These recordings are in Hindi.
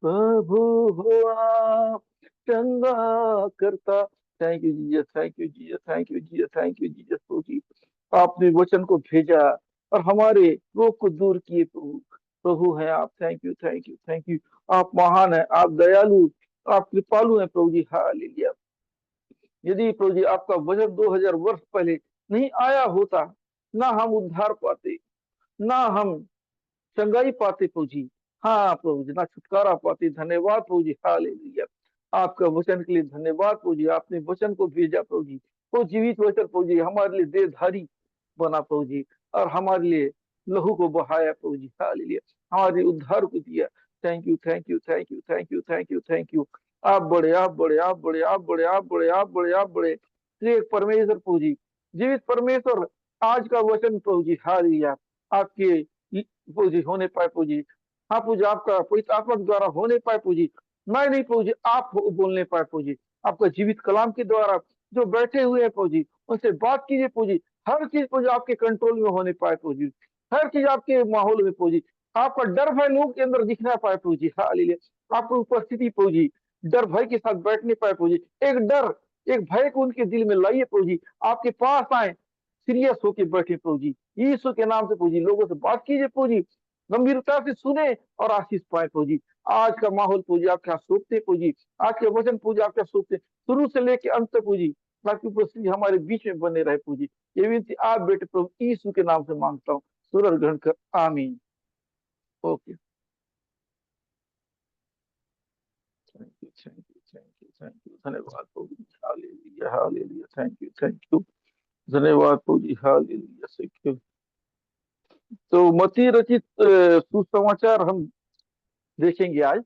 प्रभु हो आप चंगा करता। Thank you Jesus, thank you Jesus, thank you Jesus, thank you Jesus प्रभु जी। आपने वचन को भेजा और हमारे रोग को दूर किए प्रभु। प्रभु है आप, thank you, thank you, thank you. आप महान है, आप दयालु, आप कृपालु हैं प्रभु जी। हालेलुया। यदि प्रभु जी आपका वचन 2000 वर्ष पहले नहीं आया होता, ना हम उद्धार पाते, ना हम चंगाई पाते प्रभु जी। हाँ प्रभु जी, ना छुटकारा पाते। धन्यवाद प्रभु जी। हालेलुया। आपका वचन के लिए धन्यवाद प्रभु जी। आपने वचन को भेजा प्रभु जी, वो जीवित वचन प्रभु जी हमारे लिए देहधारी बना प्रभु जी, और हमारे लिए लहू को बहाया प्रभु जी। हालेलुया। हमारे उद्धार को दिया। Thank you, thank you, thank you, thank you, thank you, thank you. आप बड़े, आप बड़े, आप बड़े, आप बड़े, आप बड़े, आप बड़े, आप बड़े। एक परमेश्वर प्रभु जी, जीवित परमेश्वर। आज का वचन प्रभु जी, हालेलुया, आपके पूजी होने पाए पूजी। हाँ पूजी, आपका पवित्र आत्मा के द्वारा होने पाए पूजी। मैं नहीं पूजी, आप बोलने पाए पूजी। आपका जीवित कलाम के द्वारा जो बैठे हुए हैं पूजी, उनसे बात कीजिए पूजी। हर चीज पूजी आपके कंट्रोल में होने पाए पूजी। हर चीज आपके माहौल में पूजी। आपका डर भय लोगों के अंदर दिखना पाए पूजी। हालेलुया। आपकी उपस्थिति पूजी, डर भय के साथ बैठने पाए पूजी। एक डर, एक भय को उनके दिल में लाइए पूजी। आपके पास आए, सीरियस होके बैठे प्रभु जी। यीशु के नाम से प्रभु जी लोगों से बात कीजिए प्रभु जी। गंभीरता से सुने और आशीष पाए प्रभु जी। आज का माहौल प्रभु जी आप क्या सोचते प्रभु जी। आज के वचन प्रभु जी आप क्या सोचते, शुरू से लेकर अंत तक प्रभु जी आपकी उपस्थिति हमारे बीच में बने रहे प्रभु जी। ये विनती आप बेटे प्रभु यीशु के नाम से मांगता हूँ, सूरज ग्रहण कर, आमीन। Okay. Thank you, thank you, thank you, thank you. धन्यवाद प्रभु जी। Hallelujah, hallelujah. Thank you, thank you. धन्यवाद प्रभु जी। हालेलुया। Thank you. तो मती रचित सुसमाचार हम देखेंगे आज।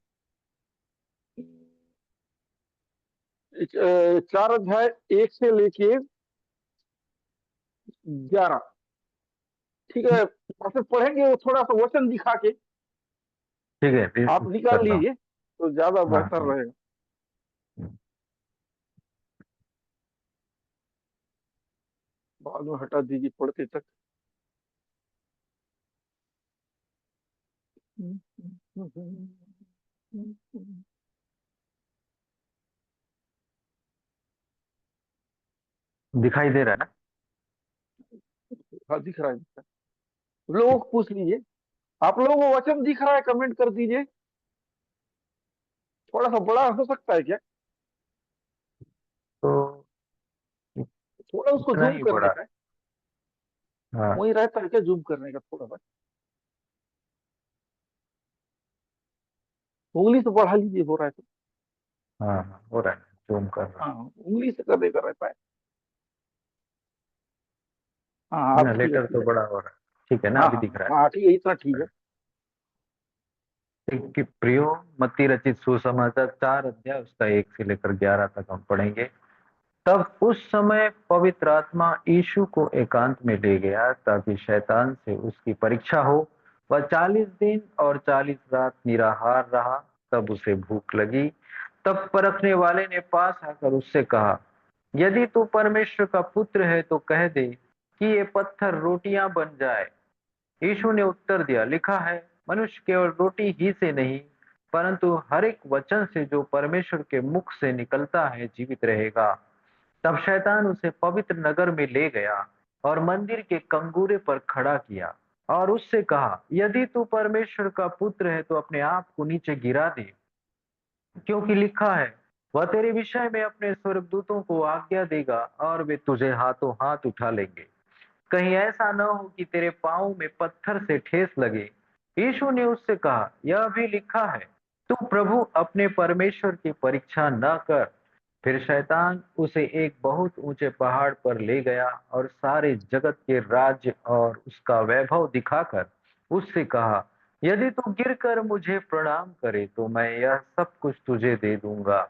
4 अध्याय 1 से लेके 11। ठीक है, आपसे पढ़ेंगे वो थोड़ा सा वचन दिखा के। ठीक है, आप निकाल करता हूँ। लीजिए तो ज्यादा हाँ बेहतर हाँ। रहेगा। बाद में हटा दीजिए पढ़ते तक। दिखाई दे रहा है ना? हाँ दिख रहा है, दिख रहा है। लोगों को पूछ लीजिए। आप लोगों को वचन दिख रहा है, कमेंट कर दीजिए। थोड़ा सा बड़ा हो सकता है क्या? तो थोड़ा उसको इतना जूम ही करने बड़ा। का है। हाँ वही रहता है क्या जूम करने का थोड़ा सा? उंगली से बढ़ा लीजिए, हो रहा है तो। हाँ हाँ, हो रहा है, जूम कर रहा हाँ, उंगली से करने का रहता है। हाँ है अब ना। ठीक है, लेटर ठीक तो है। बड़ा हो रहा है। ठीक है ना, हाँ अभी हाँ दिख रहा हाँ, ठीक है, इतना ठीक है। है। कि प्रियो, मत्ती रचित सुसमाचार 4 अध्याय उसका 1 से लेकर 11 तक हम पढ़ेंगे। तब उस समय पवित्र आत्मा यीशु को एकांत में ले गया ताकि शैतान से उसकी परीक्षा हो। वह 40 दिन और 40 रात निराहार रहा। तब उसे भूख लगी। तब परखने वाले ने पास आकर उससे कहा, यदि तू परमेश्वर का पुत्र है तो कह दे कि ये पत्थर रोटियां बन जाए। यीशु ने उत्तर दिया, लिखा है, मनुष्य केवल रोटी ही से नहीं परंतु हर एक वचन से जो परमेश्वर के मुख से निकलता है जीवित रहेगा। तब शैतान उसे पवित्र नगर में ले गया और मंदिर के कंगूरे पर खड़ा किया और उससे कहा, यदि तू परमेश्वर का पुत्र है तो अपने आप को नीचे गिरा दे, क्योंकि लिखा है, वह तेरे विषय में अपने स्वर्गदूतों को आज्ञा देगा और वे तुझे हाथों हाथ उठा लेंगे, कहीं ऐसा न हो कि तेरे पाँव में पत्थर से ठेस लगे। यीशु ने उससे कहा, यह भी लिखा है, तू प्रभु अपने परमेश्वर की परीक्षा न कर। फिर शैतान उसे एक बहुत ऊंचे पहाड़ पर ले गया और सारे जगत के राज्य और उसका वैभव दिखाकर उससे कहा, यदि तू गिरकर मुझे प्रणाम करे तो मैं यह सब कुछ तुझे दे दूंगा।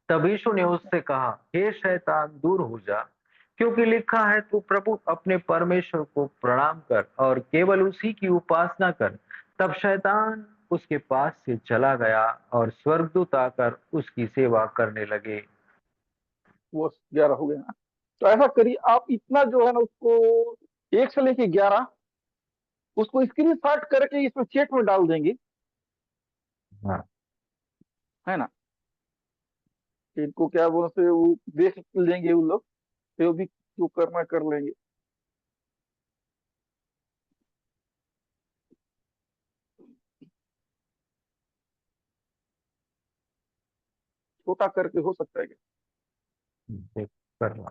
तब यीशु ने उससे कहा, हे शैतान, दूर हो जा, क्योंकि लिखा है, तू प्रभु अपने परमेश्वर को प्रणाम कर और केवल उसी की उपासना कर। तब शैतान उसके पास से चला गया और स्वर्गदूत आकर उसकी सेवा करने लगे। वो 11 हो गया ना? तो ऐसा करिए, आप इतना जो है ना उसको 1 से लेके 11 उसको स्क्रीन शॉट करके इसमें चेट में डाल देंगे। हाँ, है ना। इनको क्या बोलते, वो देख लेंगे वो लोग, तो भी जो करना कर लेंगे। छोटा करके हो सकता है क्या? देख कर लो।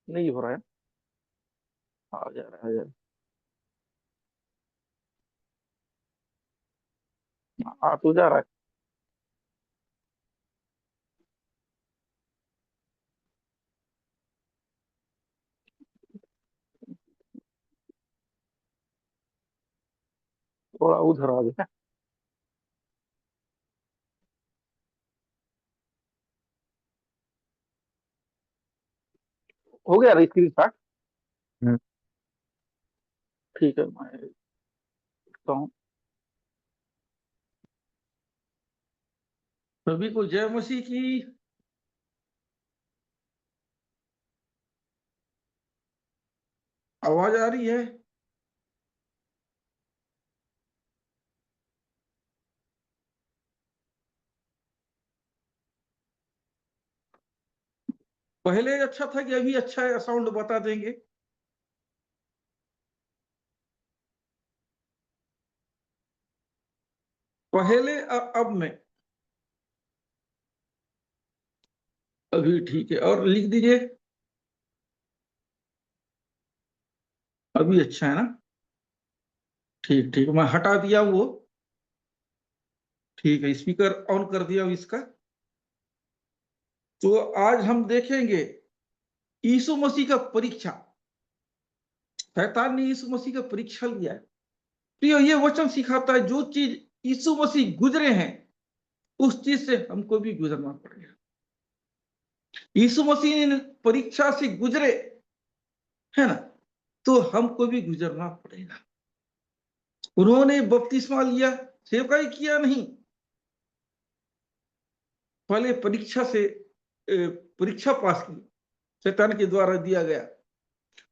नहीं हो रहा है। आ जा रहा है, आ जा रहा है। आ तो जा रहा है। थोड़ा उधर आ गया। हो गया स्क्रीन शॉट। हम्म, ठीक है, मैं देखता हूँ। सभी को जय मसीह की। आवाज आ रही है? पहले अच्छा था कि अभी अच्छा है? साउंड बता देंगे। पहले अब में? अभी ठीक है, और लिख दीजिए। अभी अच्छा है ना? ठीक ठीक, मैं हटा दिया वो। ठीक है, स्पीकर ऑन कर दिया इसका। तो आज हम देखेंगे यीशु मसीह का परीक्षा। शैतान ने यीशु मसीह का परीक्षा लिया है। प्रियो, ये वचन सिखाता है जो चीज यीशु मसीह गुजरे हैं, उस चीज से हमको भी गुजरना पड़ेगा। यीशु मसीह ने परीक्षा से गुजरे, है ना, तो हमको भी गुजरना पड़ेगा। उन्होंने बपतिस्मा लिया, सेवकाई किया नहीं, पहले परीक्षा से परीक्षा पास की, शैतान के द्वारा दिया गया।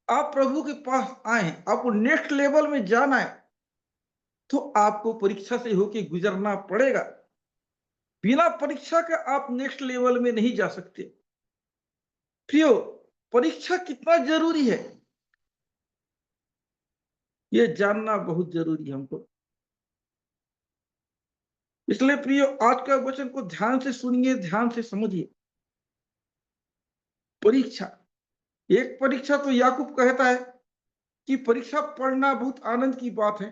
आप प्रभु के पास आए, आपको नेक्स्ट लेवल में जाना है, तो आपको परीक्षा से होके गुजरना पड़ेगा। बिना परीक्षा के आप नेक्स्ट लेवल में नहीं जा सकते। प्रियो, परीक्षा कितना जरूरी है, ये जानना बहुत जरूरी है हमको। इसलिए प्रियो, आज का वचन को ध्यान से सुनिए, ध्यान से समझिए। परीक्षा, एक परीक्षा तो याकूब कहता है कि परीक्षा पढ़ना बहुत आनंद की बात है।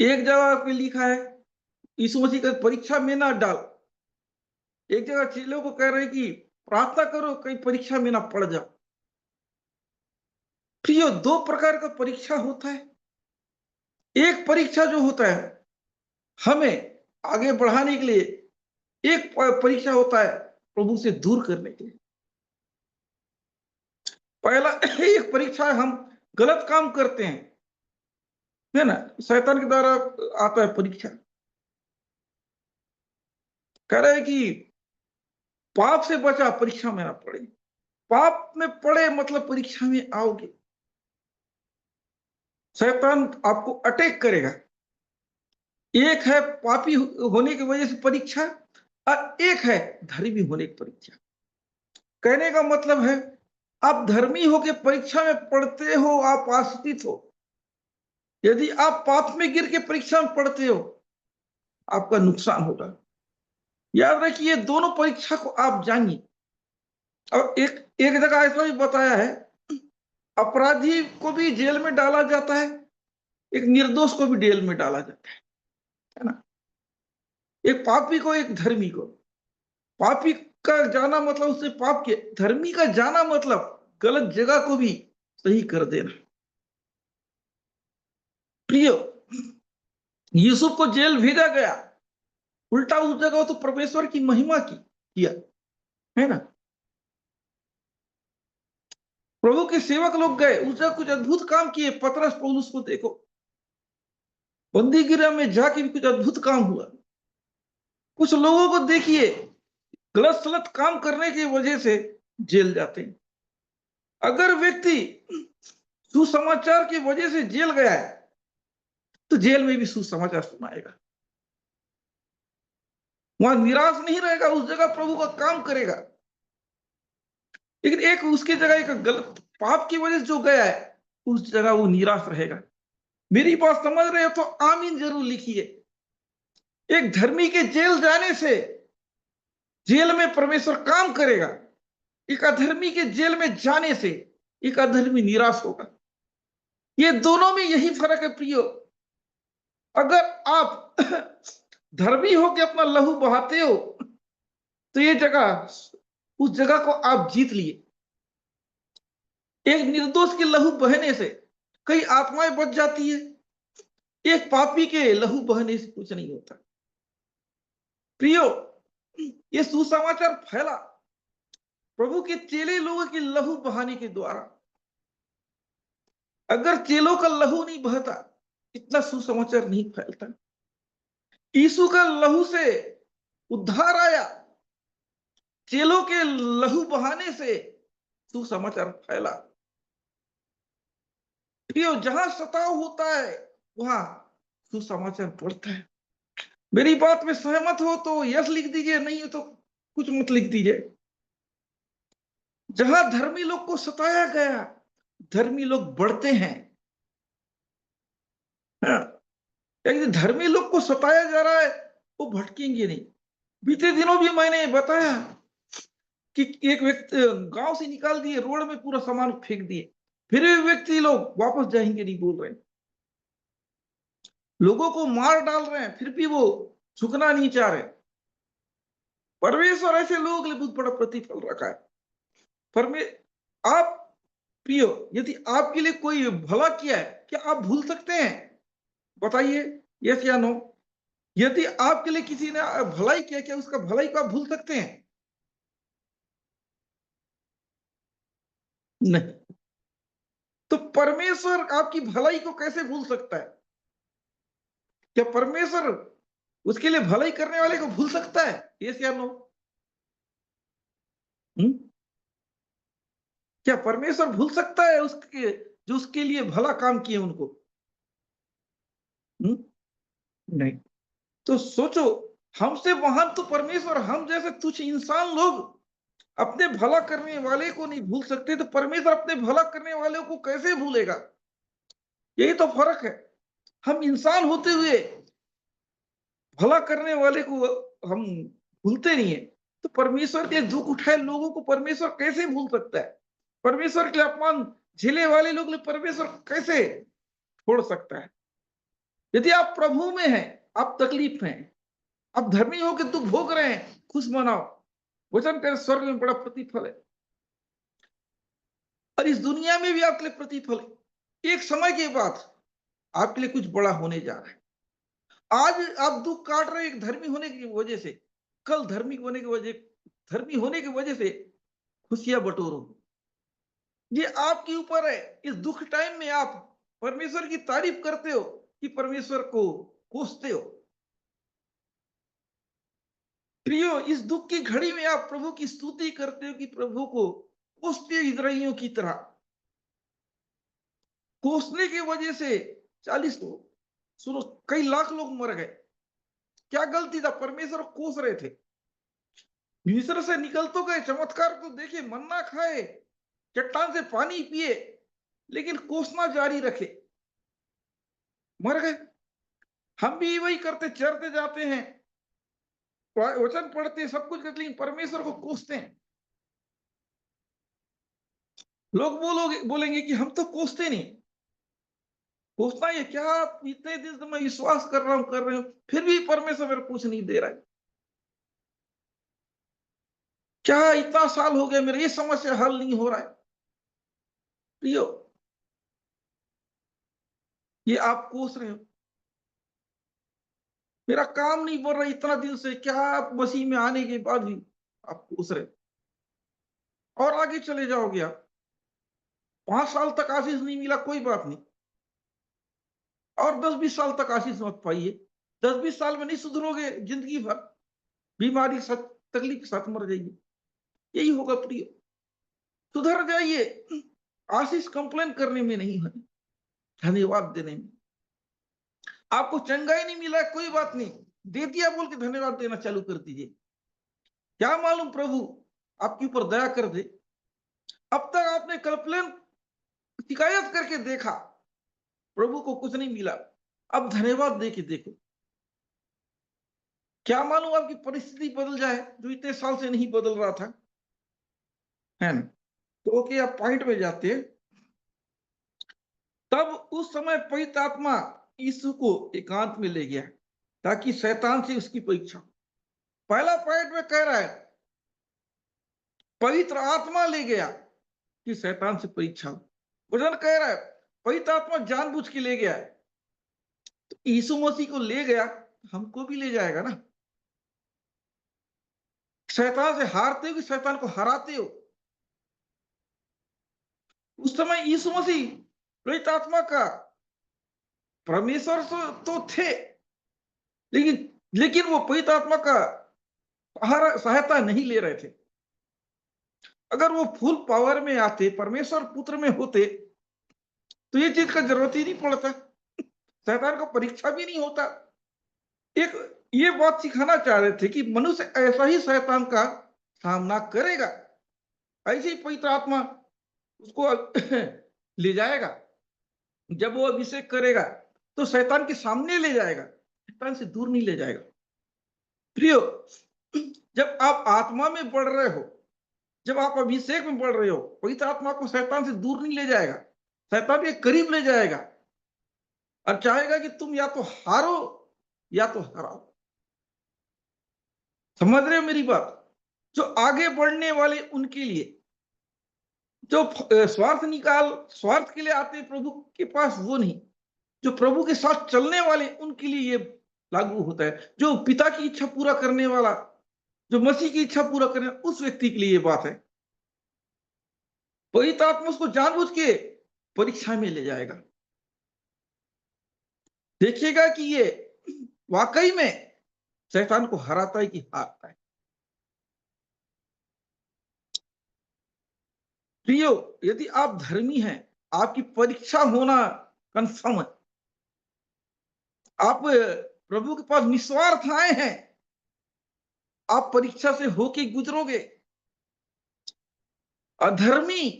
एक जगह पे लिखा है यीशु मसीह का परीक्षा में ना डाल। एक जगह चेलों को कह रहे हैं कि प्रार्थना करो कहीं परीक्षा में ना पड़ जाओ। प्रियो, दो प्रकार का परीक्षा होता है। एक परीक्षा जो होता है हमें आगे बढ़ाने के लिए, एक परीक्षा होता है प्रभु से दूर करने के लिए। पहला एक परीक्षा है, हम गलत काम करते हैं, है ना, शैतान के द्वारा आता है परीक्षा। कह रहे हैं कि पाप से बचा, परीक्षा में ना पड़े। पाप में पड़े मतलब परीक्षा में आओगे, शैतान आपको अटैक करेगा। एक है पापी होने की वजह से परीक्षा, और एक है धर्मी होने की परीक्षा। कहने का मतलब है, आप धर्मी होकर परीक्षा में पढ़ते हो, आप आश्रित हो। यदि आप पाप में गिर के परीक्षा में पढ़ते हो, आपका नुकसान होगा। याद रखिए, दोनों परीक्षा को आप जानिए। और एक एक जगह ऐसा भी बताया है, अपराधी को भी जेल में डाला जाता है, एक निर्दोष को भी जेल में डाला जाता है ना। एक पापी को, एक धर्मी को। पापी का जाना मतलब उससे पाप के, धर्मी का जाना मतलब गलत जगह को भी सही कर देना। प्रियो, यूसुफ को जेल भेजा गया, उल्टा उस जगह तो परमेश्वर की महिमा की किया, है ना। प्रभु के सेवक लोग गए, उस जगह कुछ अद्भुत काम किए। पतरस पौलुस को देखो, बंदी गृह में जाके भी कुछ अद्भुत काम हुआ। कुछ लोगों को देखिए, गलत सलत काम करने की वजह से जेल जाते हैं। अगर व्यक्ति सुसमाचार की वजह से जेल गया है, तो जेल में भी सुसमाचार सुनाएगा। वहां निराश नहीं रहेगा, उस जगह प्रभु का काम करेगा। लेकिन एक उसकी जगह एक गलत पाप की वजह से जो गया है, उस जगह वो निराश रहेगा। मेरी बात समझ रहे हो तो आमीन जरूर लिखिए। एक धर्मी के जेल जाने से जेल में परमेश्वर काम करेगा, एक अधर्मी के जेल में जाने से एक अधर्मी निराश होगा। ये दोनों में यही फर्क है प्रियो। अगर आप धर्मी होकर अपना लहू बहाते हो तो ये जगह, उस जगह को आप जीत लिए। एक निर्दोष के लहू बहने से कई आत्माएं बच जाती है, एक पापी के लहू बहने से कुछ नहीं होता। प्रियो, ये सुसमाचार फैला प्रभु के चेले लोगों के लहू बहाने के द्वारा। अगर चेलों का लहू नहीं बहता, इतना सुसमाचार नहीं फैलता। यीशु का लहू से उद्धार आया, चेलों के लहू बहाने से सुसमाचार फैला। प्रियो, जहां सताव होता है वहां सुसमाचार बढ़ता है। मेरी बात में सहमत हो तो यस लिख दीजिए, नहीं हो तो कुछ मत लिख दीजिए। जहां धर्मी लोग को सताया गया, धर्मी लोग बढ़ते हैं। हाँ, लेकिन धर्मी लोग को सताया जा रहा है, वो भटकेंगे नहीं। बीते दिनों भी मैंने बताया कि एक व्यक्ति गांव से निकाल दिए, रोड में पूरा सामान फेंक दिए, फिर भी व्यक्ति लोग वापस जाएंगे नहीं बोल रहे हैं। लोगों को मार डाल रहे हैं, फिर भी वो झुकना नहीं चाह रहे। परमेश्वर ऐसे लोगों के लिए बहुत बड़ा प्रतिफल रखा है। परमे आप प्रियो, यदि आपके लिए कोई भला किया है, क्या आप भूल सकते हैं? बताइए, यस या नो। यदि आपके लिए किसी ने भलाई किया, क्या उसका भलाई को आप भूल सकते हैं? नहीं। तो परमेश्वर आपकी भलाई को कैसे भूल सकता है? क्या परमेश्वर उसके लिए भलाई करने वाले को भूल सकता है? यस या नो? क्या परमेश्वर भूल सकता है उसके जो उसके लिए भला काम किए उनको? हुँ? नहीं। तो सोचो, हमसे महान तो परमेश्वर, हम जैसे तुच्छ इंसान लोग अपने भला करने वाले को नहीं भूल सकते, तो परमेश्वर अपने भला करने वाले को कैसे भूलेगा? यही तो फर्क है। हम इंसान होते हुए भला करने वाले को हम भूलते नहीं है। तो परमेश्वर के दुख उठाए लोगों को परमेश्वर कैसे भूल सकता है? परमेश्वर के अपमान झेले वाले लोग परमेश्वर कैसे छोड़ सकता है? यदि आप प्रभु में हैं, आप तकलीफ में हैं, आप धर्मी होकर दुख भोग रहे हैं, खुश मनाओ। वचन करे स्वर्ग में बड़ा प्रतिफल है, और इस दुनिया में भी आपके लिए प्रतिफल है। एक समय के बाद आपके लिए कुछ बड़ा होने जा रहा है। आज आप दुख काट रहे हैं एक धर्मी होने की वजह से, कल धर्मी होने की वजह से खुशियां बटोरो। ये आपके ऊपर है। इस दुख टाइम में आप परमेश्वर की तारीफ करते हो कि परमेश्वर को कोसते हो? प्रियो, इस दुख की घड़ी में आप प्रभु की स्तुति करते हो कि प्रभु को कोसते हो इस्राएलियों की तरह। कोसने की वजह से 40 लोग, सुनो, कई लाख लोग मर गए। क्या गलती था? परमेश्वर कोस रहे थे। मिस्र से निकल तो गए, चमत्कार तो देखे, मन्ना खाए, चट्टान से पानी पिए, लेकिन कोसना जारी रखे, मर गए। हम भी वही करते, चरते जाते हैं, वचन पढ़ते हैं, सब कुछ करते, लेकिन परमेश्वर को कोसते हैं। लोग बोलेंगे कि हम तो कोसते नहीं। कोसना ये क्या? इतने दिन से मैं विश्वास कर रहा हूं, फिर भी परमेश्वर मेरे कुछ नहीं दे रहा है। क्या इतना साल हो गया, मेरे ये समस्या हल नहीं हो रहा है? प्रियो, ये आप कोस रहे हो। मेरा काम नहीं बढ़ रहा इतना दिन से, क्या आप मसीह में आने के बाद भी आप कोस रहे हो? और आगे चले जाओगे आप, 5 साल तक आशीष नहीं मिला, कोई बात नहीं, और 10-20 साल तक आशीष मत पाइए। 10-20 साल में नहीं सुधरोगे, जिंदगी भर बीमारी के साथ, तकलीफ के साथ मर जाइए। यही होगा प्रिय। सुधर जाइए। आशीष कंप्लेन करने में नहीं है, धन्यवाद देने में। आपको चंगाई नहीं मिला, कोई बात नहीं, दे दिया बोल के धन्यवाद देना चालू कर दीजिए। क्या मालूम प्रभु आपके ऊपर दया कर दे। अब तक आपने कंप्लेन, शिकायत करके देखा, प्रभु को कुछ नहीं मिला, अब धन्यवाद दे के देखो, क्या मालूम आपकी परिस्थिति बदल जाए जो इतने साल से नहीं बदल रहा था, है ना। तो ओके, आप पॉइंट में जाते हैं। तब उस समय पवित्र आत्मा यीशु को एकांत में ले गया ताकि शैतान से उसकी परीक्षा। पहला पॉइंट में कह रहा है पवित्र आत्मा ले गया कि शैतान से परीक्षा हो। वचन कह रहा है पवित्र आत्मा जानबूझ के ले गया है। तो यीशु मसीह को ले गया, हमको भी ले जाएगा ना। शैतान से हारते हो कि शैतान को हराते हो? उस समय यीशु मसीह पवित्र आत्मा का परमेश्वर तो थे, लेकिन लेकिन वो पवित्र आत्मा का सहायता नहीं ले रहे थे। अगर वो फुल पावर में आते, परमेश्वर पुत्र में होते, तो ये चीज का जरूरत ही नहीं पड़ता, शैतान का परीक्षा भी नहीं होता। एक ये बात सिखाना चाह रहे थे कि मनुष्य ऐसा ही शैतान का सामना करेगा, ऐसे ही पवित्र आत्मा उसको ले जाएगा। जब वो अभिषेक करेगा तो शैतान के सामने ले जाएगा, शैतान से दूर नहीं ले जाएगा। प्रियो, जब आप आत्मा में बढ़ रहे हो, जब आप अभिषेक में बढ़ रहे हो, पवित्र आत्मा को शैतान से दूर नहीं ले जाएगा, शैतान के करीब ले जाएगा और चाहेगा कि तुम या तो हारो या तो हराओ। समझ रहे हो मेरी बात? जो आगे बढ़ने वाले उनके लिए, जो स्वार्थ के लिए आते हैं प्रभु के पास, वो नहीं। जो प्रभु के साथ चलने वाले उनके लिए ये लागू होता है। जो पिता की इच्छा पूरा करने वाला, जो मसीह की इच्छा पूरा करने, उस व्यक्ति के लिए ये बात है। पवित्र आत्मा उसको जानबूझ के परीक्षा में ले जाएगा, देखिएगा कि ये वाकई में शैतान को हराता है कि हारता है। प्रियो, यदि आप धर्मी हैं, आपकी परीक्षा होना कंफर्म है। आप प्रभु के पास निस्वार्थ आए हैं, आप परीक्षा से होके गुजरोगे। अधर्मी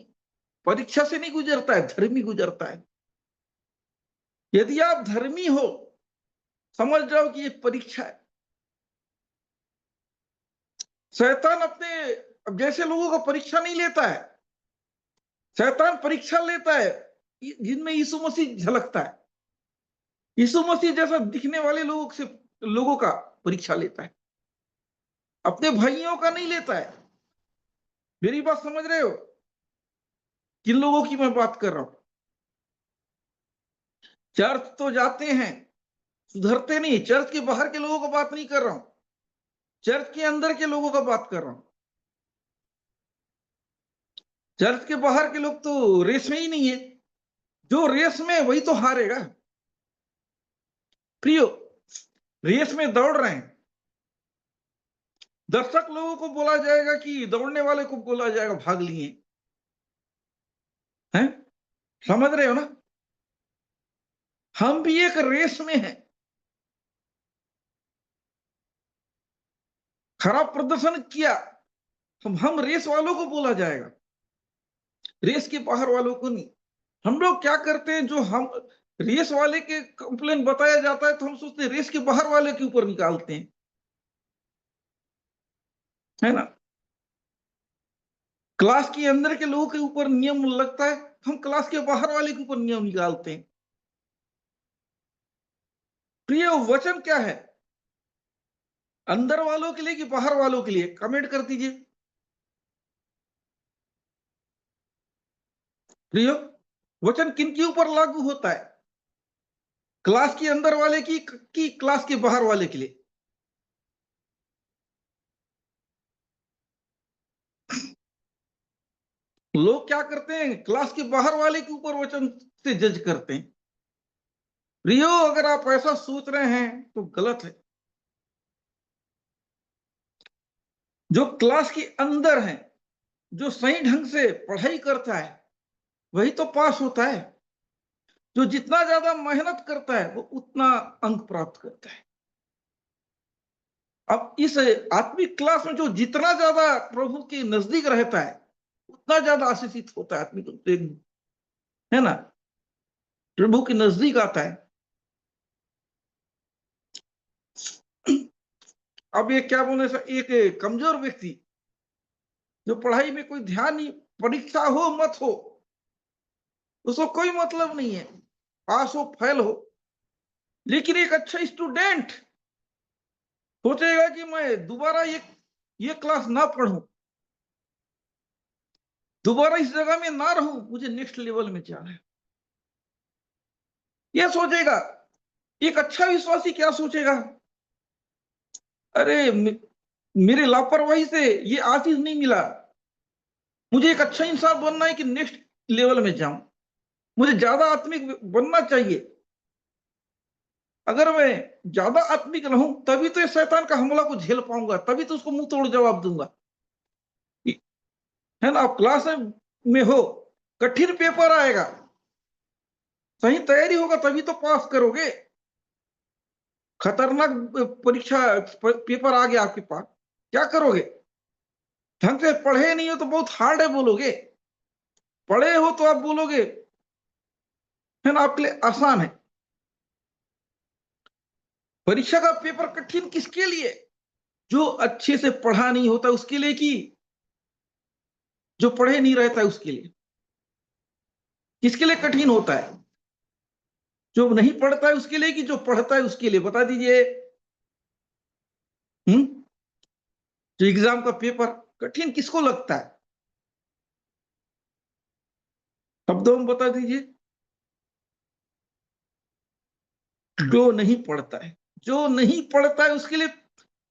परीक्षा से नहीं गुजरता है, धर्मी गुजरता है। यदि आप धर्मी हो, समझ जाओ कि ये परीक्षा है। शैतान अपने, अब जैसे लोगों का परीक्षा नहीं लेता है, शैतान परीक्षा लेता है जिनमें यीशु मसीह झलकता है। यीशु मसीह जैसा दिखने वाले लोगों का परीक्षा लेता है, अपने भाइयों का नहीं लेता है। मेरी बात समझ रहे हो? किन लोगों की मैं बात कर रहा हूं? चर्च तो जाते हैं, सुधरते नहीं। चर्च के बाहर के लोगों का बात नहीं कर रहा हूं, चर्च के अंदर के लोगों का बात कर रहा हूं। चर्च के बाहर के लोग तो रेस में ही नहीं है, जो रेस में वही तो हारेगा। प्रियो, रेस में दौड़ रहे हैं, दर्शक लोगों को बोला जाएगा कि दौड़ने वाले को बोला जाएगा भाग लिए हैं। समझ रहे हो ना? हम भी एक रेस में हैं। खराब प्रदर्शन किया, हम रेस वालों को बोला जाएगा, रेस के बाहर वालों को नहीं। हम लोग क्या करते हैं, जो हम रेस वाले के कंप्लेन बताया जाता है तो हम सोचते हैं रेस के बाहर वाले के ऊपर निकालते हैं, है ना। क्लास के अंदर के लोगों के ऊपर नियम लगता है, हम क्लास के बाहर वाले के ऊपर नियम निकालते हैं। प्रिय, वचन क्या है, अंदर वालों के लिए कि बाहर वालों के लिए? कमेंट कर दीजिए। प्रिय, वचन किन के ऊपर लागू होता है, क्लास के अंदर वाले की क्लास के बाहर वाले के लिए? लोग क्या करते हैं, क्लास के बाहर वाले के ऊपर वचन से जज करते हैं। प्रियो, अगर आप ऐसा सोच रहे हैं तो गलत है। जो क्लास के अंदर है, जो सही ढंग से पढ़ाई करता है, वही तो पास होता है। जो जितना ज्यादा मेहनत करता है वो उतना अंक प्राप्त करता है। अब इस आत्मिक क्लास में जो जितना ज्यादा प्रभु के नजदीक रहता है उतना ज्यादा आशीषित होता है आत्मिक प्रेम, है ना, प्रभु के नजदीक आता है। अब ये क्या बोले, एक कमजोर व्यक्ति जो पढ़ाई में कोई ध्यान नहीं, परीक्षा हो मत हो उसको कोई मतलब नहीं है, पास हो फेल हो, लेकिन एक अच्छा स्टूडेंट सोचेगा कि मैं दोबारा ये क्लास ना पढ़ूं, दोबारा इस जगह में ना रहूं, मुझे नेक्स्ट लेवल में जाना है, ये सोचेगा। एक अच्छा विश्वासी क्या सोचेगा, अरे मेरे लापरवाही से ये आशीष नहीं मिला, मुझे एक अच्छा इंसान बनना है कि नेक्स्ट लेवल में जाऊं, मुझे ज्यादा आत्मिक बनना चाहिए। अगर मैं ज्यादा आत्मिक रहूं तभी तो इस शैतान का हमला को झेल पाऊंगा, तभी तो उसको मुंह तोड़ जवाब दूंगा, है ना। आप क्लास में हो, कठिन पेपर आएगा, सही तैयारी होगा तभी तो पास करोगे। खतरनाक परीक्षा पेपर आ गया आपके पास, क्या करोगे? ढंग से पढ़े नहीं हो तो बहुत हार्ड है बोलोगे, पढ़े हो तो आप बोलोगे, है ना, आपके लिए आसान है। परीक्षा का पेपर कठिन किसके लिए? जो अच्छे से पढ़ा नहीं होता उसके लिए, कि जो पढ़े नहीं रहता है उसके लिए? किसके लिए कठिन होता है? जो नहीं पढ़ता है उसके लिए कि जो पढ़ता है उसके लिए? बता दीजिए। जो एग्जाम का पेपर कठिन किसको लगता है? शब्दों में बता दीजिए। जो नहीं पढ़ता है, जो नहीं पढ़ता है उसके लिए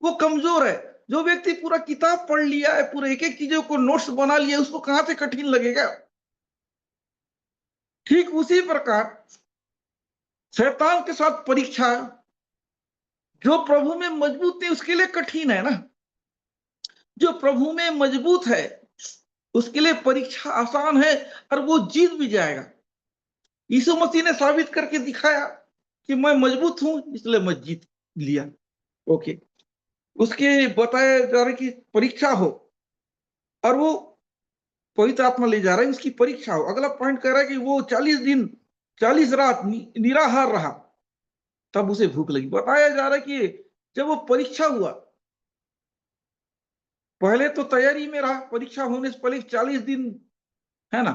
वो कमजोर है। जो व्यक्ति पूरा किताब पढ़ लिया है, पूरे एक एक चीजों को नोट्स बना लिया, उसको कहां से कठिन लगेगा? ठीक उसी प्रकार शैतान के साथ परीक्षा, जो प्रभु में मजबूत नहीं उसके लिए कठिन है ना, जो प्रभु में मजबूत है उसके लिए परीक्षा आसान है और वो जीत भी जाएगा। यीशु मसीह ने साबित करके दिखाया कि मैं मजबूत हूं इसलिए मैं जीत लिया। ओके, उसके बताया जा रहा है कि परीक्षा हो और वो पवित्र आत्मा ले जा रहा है, उसकी परीक्षा हो। अगला पॉइंट कह रहा है कि वो 40 दिन 40 रात निराहार रहा, तब उसे भूख लगी। बताया जा रहा है कि जब वो परीक्षा हुआ, पहले तो तैयारी में रहा, परीक्षा होने से पहले 40 दिन, है ना,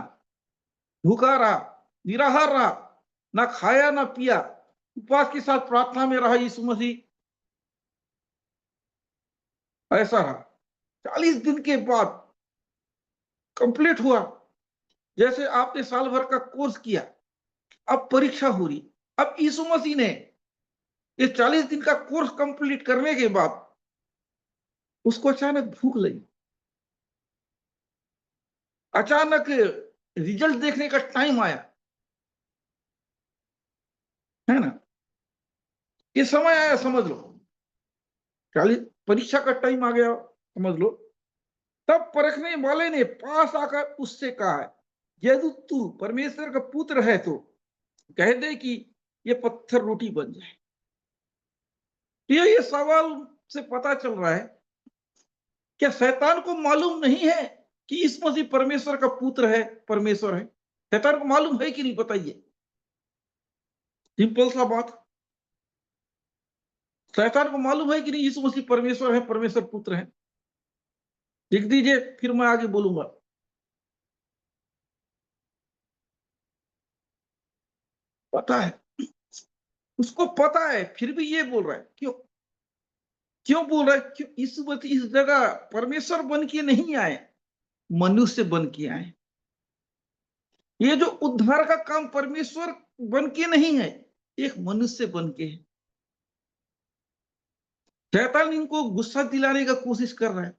भूखा रहा, निराहार रहा, ना खाया ना पिया, उपवास के साथ प्रार्थना में रहा यीशु मसीह, ऐसा रहा। 40 दिन के बाद कंप्लीट हुआ। जैसे आपने साल भर का कोर्स किया, अब परीक्षा हो रही। अब यीशु मसीह ने ये 40 दिन का कोर्स कंप्लीट करने के बाद उसको अचानक भूख लगी, अचानक रिजल्ट देखने का टाइम आया, है ना, ये समय आया, समझ लो 40 परीक्षा का टाइम आ गया, समझ लो। तब परखने वाले ने पास आकर उससे कहा है, यदि तू परमेश्वर का पुत्र है तो कह दे कि ये पत्थर रोटी बन जाए। ये सवाल से पता चल रहा है, क्या शैतान को मालूम नहीं है कि इस मसीह परमेश्वर का पुत्र है, परमेश्वर है? शैतान को मालूम है कि नहीं, बताइए। सिंपल सा बात, शैतान को मालूम है कि नहीं यीशु मसीह परमेश्वर है, परमेश्वर पुत्र है? लिख दीजिए, फिर मैं आगे बोलूंगा। पता है, उसको पता है, फिर भी ये बोल रहा है। क्यों? क्यों बोल रहा है? क्यों? यीशु मसीह इस जगह परमेश्वर बन के नहीं आए, मनुष्य बन के आए। ये जो उद्धार का काम परमेश्वर बन के नहीं है, एक मनुष्य बन के है। शैतान इनको गुस्सा दिलाने का कोशिश कर रहा है,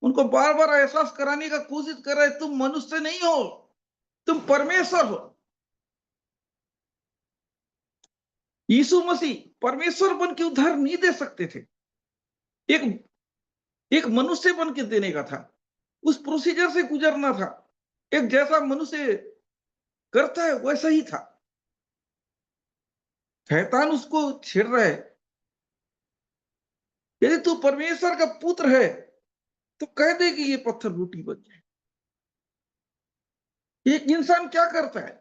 उनको बार बार एहसास कराने का कोशिश कर रहा है, तुम मनुष्य नहीं हो, तुम परमेश्वर हो। यीशु मसीह परमेश्वर बन के उद्धार नहीं दे सकते थे, एक एक मनुष्य बन के देने का था, उस प्रोसीजर से गुजरना था, एक जैसा मनुष्य करता है वैसा ही था। शैतान उसको छेड़ रहा है, यदि तू परमेश्वर का पुत्र है तो कह दे कि ये पत्थर रोटी बन जाए। एक इंसान क्या करता है,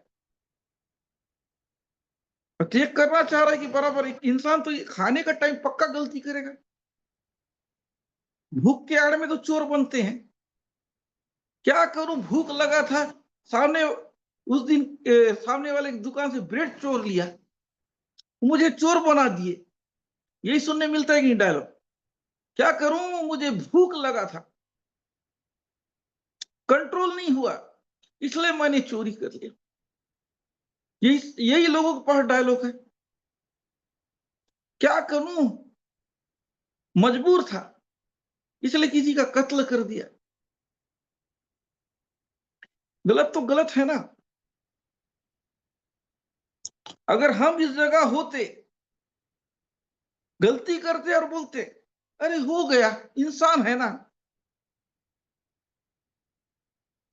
चेक करना चाह रहा है कि बराबर एक इंसान तो ये खाने का टाइम पक्का गलती करेगा। भूख के आड़ में तो चोर बनते हैं। क्या करूं, भूख लगा था, सामने उस दिन सामने वाले की दुकान से ब्रेड चोर लिया, मुझे चोर बना दिए। यही सुनने मिलता है कि डायलॉग। क्या करूं, मुझे भूख लगा था, कंट्रोल नहीं हुआ, इसलिए मैंने चोरी कर लिया। यही यही लोगों के पास डायलॉग है। क्या करूं, मजबूर था, इसलिए किसी का कत्ल कर दिया। गलत तो गलत है ना। अगर हम इस जगह होते, गलती करते और बोलते अरे हो गया, इंसान है ना,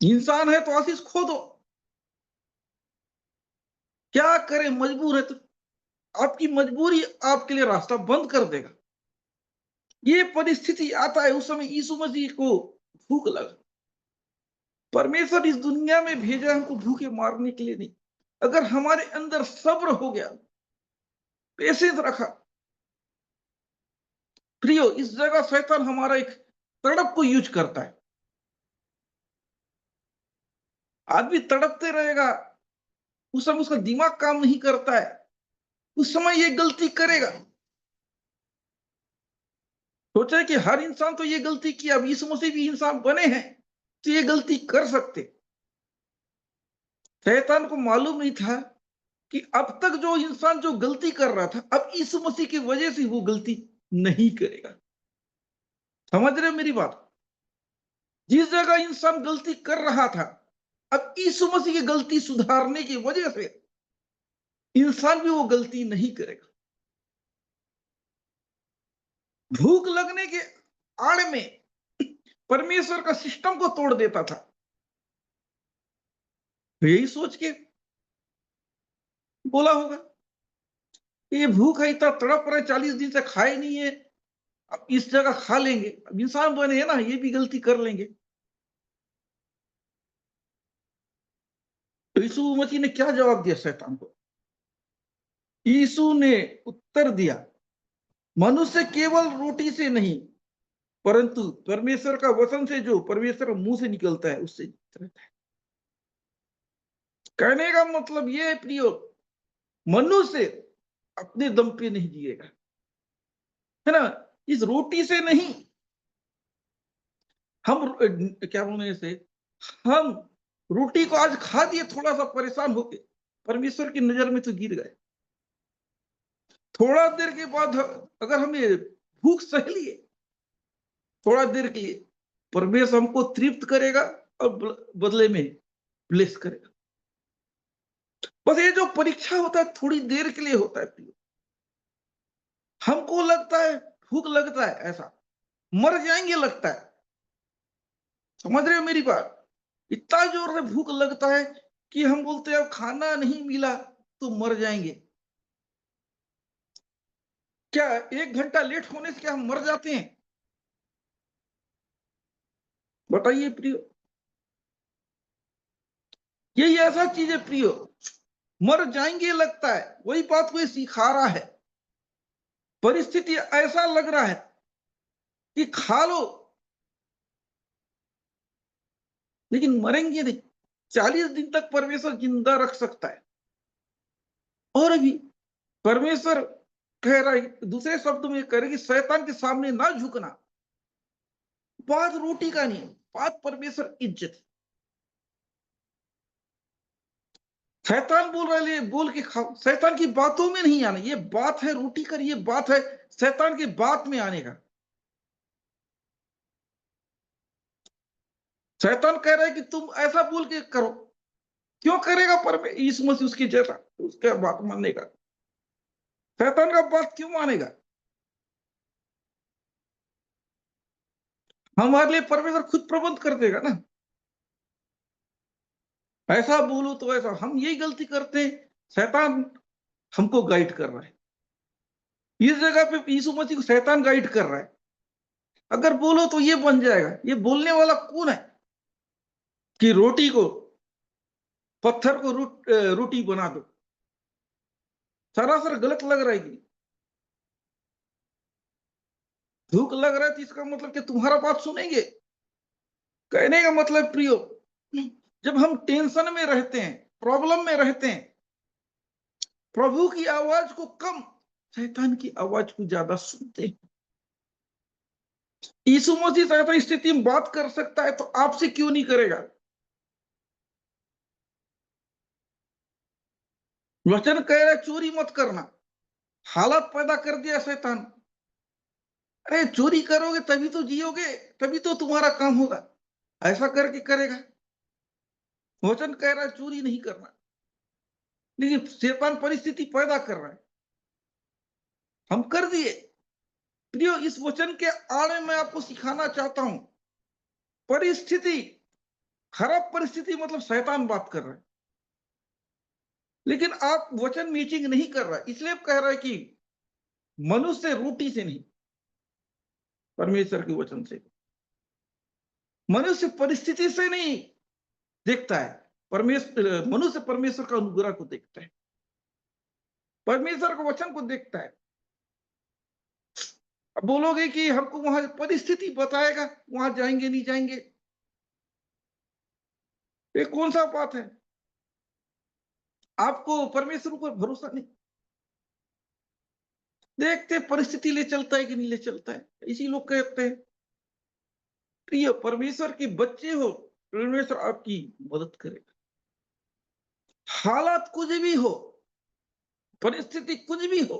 इंसान है तो आशीष खो दो, क्या करें, मजबूर है तो। आपकी मजबूरी आपके लिए रास्ता बंद कर देगा। ये परिस्थिति आता है उस समय यीशु मसीह को भूख लगा। परमेश्वर इस दुनिया में भेजा हमको भूखे मारने के लिए नहीं। अगर हमारे अंदर सब्र हो गया, पेशेंस रखा, प्रियो, इस जगह शैतान हमारा एक तड़प को यूज करता है। आदमी तड़पते रहेगा, उस समय उसका दिमाग काम नहीं करता है, उस समय ये गलती करेगा। सोचा कि हर इंसान तो ये गलती किया, अब यीशु मसीह भी इंसान बने हैं तो ये गलती कर सकते। शैतान को मालूम नहीं था कि अब तक जो इंसान जो गलती कर रहा था, अब यीशु मसीह की वजह से वो गलती नहीं करेगा। समझ रहे हो मेरी बात? जिस जगह इंसान गलती कर रहा था, अब यीशु मसीह की गलती सुधारने की वजह से इंसान भी वो गलती नहीं करेगा। भूख लगने के आड़ में परमेश्वर का सिस्टम को तोड़ देता था। यही सोच के बोला होगा, ये भूख है, इतना तड़प रहे, 40 दिन से खाए नहीं है, अब इस जगह खा लेंगे। अब इंसान बने हैं ना, ये भी गलती कर लेंगे। तो यीशु मसीह ने क्या जवाब दिया शैतान को? यीशु ने उत्तर दिया, मनुष्य केवल रोटी से नहीं परंतु परमेश्वर का वचन से, जो परमेश्वर मुंह से निकलता है उससे रहता है। कहने का मतलब यह है प्रियो, मनुष्य अपने दम पे नहीं जिएगा, है ना, इस रोटी से नहीं। हम क्या बोलने से, हम रोटी को आज खा दिए थोड़ा सा परेशान होके, परमेश्वर की नजर में तो गिर गए। थोड़ा देर के बाद अगर हमें भूख सह लिए, थोड़ा देर के लिए परमेश्वर हमको तृप्त करेगा और बदले में ब्लेस करेगा। बस ये जो परीक्षा होता है थोड़ी देर के लिए होता है प्रियो। हमको लगता है भूख लगता है, ऐसा मर जाएंगे लगता है। समझ रहे हो मेरी बात? इतना जोर से भूख लगता है कि हम बोलते हैं अब खाना नहीं मिला तो मर जाएंगे। क्या 1 घंटा लेट होने से क्या हम मर जाते हैं? बताइए प्रियो। यही ऐसा चीज है प्रियो, मर जाएंगे लगता है, वही बात कोई सिखा रहा है। परिस्थिति ऐसा लग रहा है कि खा लो, लेकिन मरेंगे नहीं। 40 दिन तक परमेश्वर जिंदा रख सकता है। और अभी परमेश्वर कह रहा है, दूसरे शब्दों में कह रहे कि शैतान के सामने ना झुकना। बात रोटी का नहीं, बात परमेश्वर इज्जत। शैतान बोल रहा है बोल के खाओ, शैतान की बातों में नहीं आना। ये बात है रोटी का, ये बात है शैतान की बात में आने का। शैतान कह रहा है कि तुम ऐसा बोल के करो। क्यों करेगा पर यीशु मसीह उसकी जैसा, उसका बात मानने का? शैतान का बात क्यों मानेगा? हमारे लिए परमेश्वर खुद प्रबंध कर देगा ना। ऐसा बोलो तो ऐसा, हम यही गलती करते हैं। शैतान हमको गाइड कर रहा है। इस जगह पे यीशु मसीह को शैतान गाइड कर रहा है। अगर बोलो तो ये बन जाएगा। ये बोलने वाला कौन है कि रोटी को, पत्थर को रोटी बना दो? सरासर गलत लग रहा है कि भूख लग रहा है तो इसका मतलब कि तुम्हारा बात सुनेंगे? कहने का मतलब प्रियो, जब हम टेंशन में रहते हैं, प्रॉब्लम में रहते हैं, प्रभु की आवाज को कम, शैतान की आवाज को ज्यादा सुनते हैं। यीशु मसीह ऐसा स्थिति में बात कर सकता है तो आपसे क्यों नहीं करेगा? वचन कह रहा है चोरी मत करना, हालत पैदा कर दिया शैतान। अरे चोरी करोगे तभी तो जियोगे, तभी तो तुम्हारा काम होगा, ऐसा करके करेगा। वचन कह रहा है चोरी नहीं करना, लेकिन शैतान परिस्थिति पैदा कर रहा है, हम कर दिए। प्रियो, इस वचन के आड़े मैं आपको सिखाना चाहता हूं, परिस्थिति, खराब परिस्थिति मतलब शैतान बात कर रहा है, लेकिन आप वचन मैचिंग नहीं कर रहा है। इसलिए कह रहा है कि मनुष्य रोटी से नहीं, परमेश्वर के वचन से। मनुष्य परिस्थिति से नहीं देखता है, मनुष्य परमेश्वर का अनुग्रह को देखता है, परमेश्वर के वचन को देखता है। अब बोलोगे कि हमको वहां परिस्थिति बताएगा, वहां जाएंगे नहीं जाएंगे, ये कौन सा बात है? आपको परमेश्वर पर भरोसा नहीं, देखते परिस्थिति ले चलता है कि नहीं ले चलता है। इसी लोग कहते हैं प्रिय परमेश्वर के बच्चे हो, परमेश्वर आपकी मदद करेगा। हालात कुछ भी हो, परिस्थिति कुछ भी हो,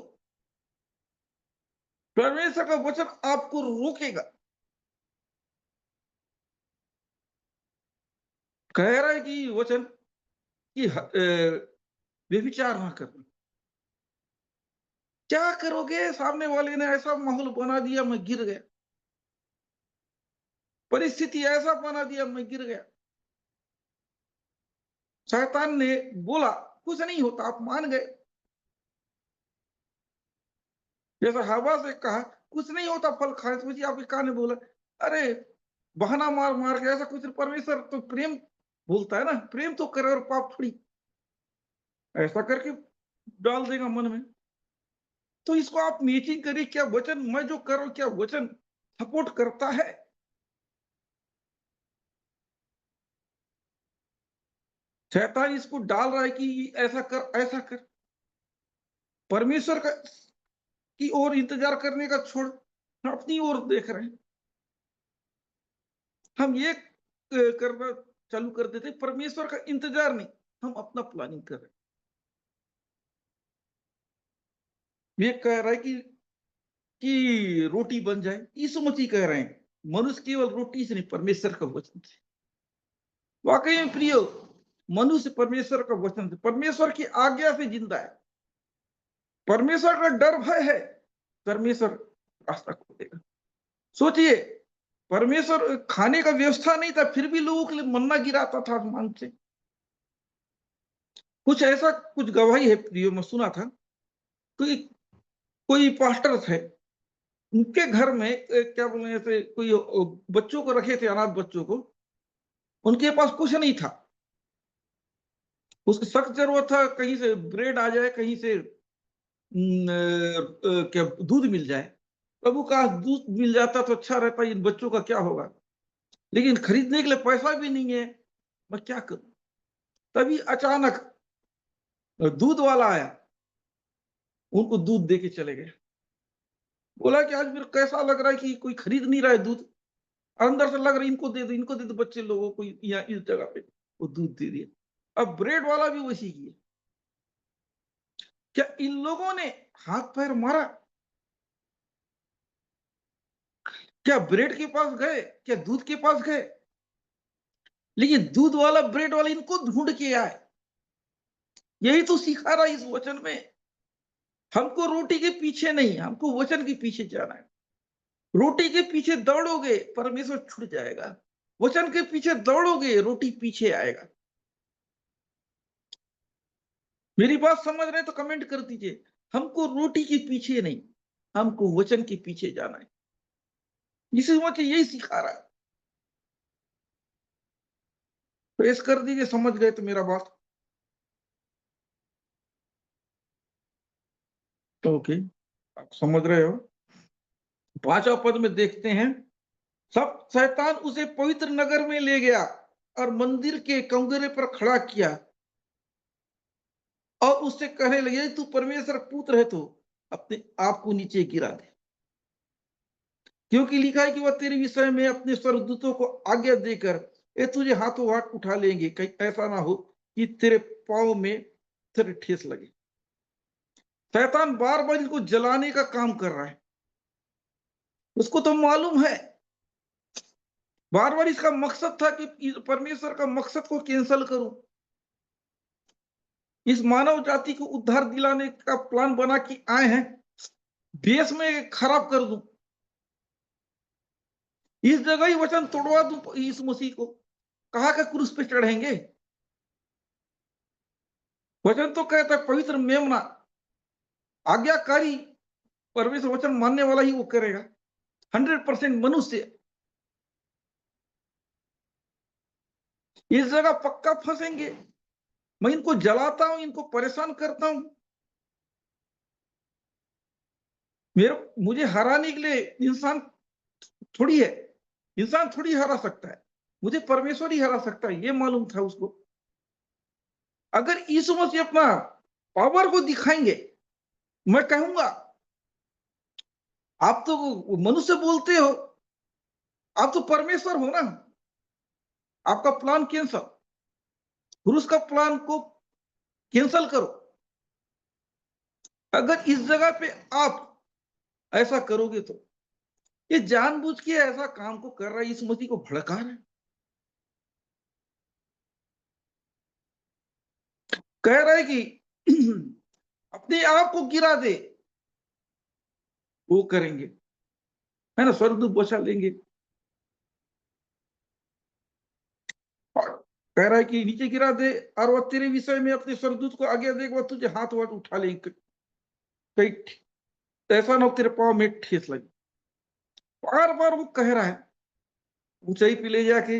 परमेश्वर का वचन आपको रोकेगा। कह रहा है कि वचन कि व्यभिचार ना करना। क्या करोगे? सामने वाले ने ऐसा माहौल बना दिया, मैं गिर गया, परिस्थिति ऐसा बना दिया, मैं गिर गया। शैतान ने बोला कुछ नहीं होता, आप मान गए। जैसा हवा से कहा कुछ नहीं होता, फल खाए, तो आपके कान ने बोला अरे बहाना मार मार के ऐसा कुछ। परमेश्वर तो प्रेम बोलता है ना, प्रेम तो करे और पाप थोड़ी ऐसा करके डाल देगा मन में। तो इसको आप मैचिंग करिए, क्या वचन मैं जो कर रहा हूं, क्या वचन सपोर्ट करता है? शैतान इसको डाल रहा है कि ऐसा कर ऐसा कर। परमेश्वर का की ओर इंतजार करने का छोड़, हम अपनी ओर देख रहे हैं। हम ये करना चालू कर देते, परमेश्वर का इंतजार नहीं, हम अपना प्लानिंग कर रहे हैं। ये कह रहा है कि रोटी बन जाए, यीशु मसीह कह रहे हैं मनुष्य केवल रोटी से नहीं, परमेश्वर का वचन से। वाकई में प्रियो, मनुष्य परमेश्वर का वचन से, परमेश्वर की आज्ञा से जिंदा है। परमेश्वर का डर भय है, परमेश्वर रास्ता खोलेगा। सोचिए, परमेश्वर खाने का व्यवस्था नहीं था, फिर भी लोगों के लिए मन्ना गिराता था आसमान से। कुछ ऐसा कुछ गवाही है प्रियो, मैं सुना था कोई कोई पास्टर थे, उनके घर में क्या बोले ऐसे कोई बच्चों को रखे थे, अनाथ बच्चों को, उनके पास कुछ नहीं था। उसको सख्त जरूरत था कहीं से ब्रेड आ जाए, कहीं से क्या दूध मिल जाए। प्रभु का दूध मिल जाता तो अच्छा रहता, इन बच्चों का क्या होगा, लेकिन खरीदने के लिए पैसा भी नहीं है, मैं क्या करूं? तभी अचानक दूध वाला आया, उनको दूध दे के चले गए। बोला कि आज मेरे कैसा लग रहा है कि कोई खरीद नहीं रहा है दूध, अंदर से लग रहा है इनको दे दो, इनको दे दो, बच्चे लोगों को यहाँ इस जगह पे वो दूध दे दिया। अब ब्रेड वाला भी वैसी किया। क्या इन लोगों ने हाथ पैर मारा? क्या ब्रेड के पास गए? क्या दूध के पास गए? लेकिन दूध वाला ब्रेड वाला इनको ढूंढ के आए। यही तो सिखा रहा है इस वचन में। हमको रोटी के पीछे नहीं, हमको वचन के पीछे जाना है। रोटी के पीछे दौड़ोगे परमेश्वर छूट जाएगा, वचन के पीछे दौड़ोगे रोटी पीछे आएगा। मेरी बात समझ रहे हैं तो कमेंट कर दीजिए। हमको रोटी के पीछे नहीं, हमको वचन के पीछे जाना है। यीशु मसीह यही सिखा रहा है। प्रेस कर दीजिए, समझ गए तो मेरा बात। ओके, आप समझ रहे हो। 5वां पद में देखते हैं, सब शैतान उसे पवित्र नगर में ले गया और मंदिर के कंगरे पर खड़ा किया और उससे कहने लगे, यदि तू परमेश्वर पुत्र है तो अपने आप को नीचे गिरा दे, क्योंकि लिखा है कि वह तेरे विषय में अपने स्वर्गदूतों को आज्ञा देकर ये तुझे हाथों हाथ उठा लेंगे, कहीं ऐसा ना हो कि तेरे पाँव में तेरे ठेस लगे। शैतान बार बार इनको जलाने का काम कर रहा है। उसको तो मालूम है, बार बार इसका मकसद था कि परमेश्वर का मकसद को कैंसल करूं, इस मानव जाति को उद्धार दिलाने का प्लान बना के आए हैं, देश में खराब कर दूं, इस जगह ही वचन तोड़वा दूं यीशु मसीह को। कहा का क्रूस पे चढ़ेंगे। वचन तो कहता है पवित्र मेमना, आज्ञाकारी परमेश्वर वचन मानने वाला ही वो करेगा। 100% मनुष्य इस जगह पक्का फंसेंगे। मैं इनको जलाता हूं, इनको परेशान करता हूं, मुझे हराने के लिए इंसान थोड़ी है, इंसान थोड़ी हरा सकता है, मुझे परमेश्वर ही हरा सकता है, ये मालूम था उसको। अगर यीशु मसीह अपना पावर को दिखाएंगे, मैं कहूंगा आप तो मनुष्य बोलते हो, आप तो परमेश्वर हो ना, आपका प्लान कैंसल, क्रूस का प्लान को कैंसल करो। अगर इस जगह पे आप ऐसा करोगे तो ये जानबूझ के ऐसा काम को कर रहा है, इस मसीह को भड़का रहा है, कह रहा है कि अपने आप को गिरा दे, वो करेंगे, है ना, स्वर्गदूत बचा लेंगे। और कह रहा है कि नीचे गिरा दे और वह तेरे विषय में अपने स्वर्गदूत को आज्ञा देगा, वह तुझे हाथ वाथ उठा लेंगे, कहीं ऐसा ना हो तेरे पाँव में ठेस लगे। बार बार वो कह रहा है, ऊंचाई पे ले जाके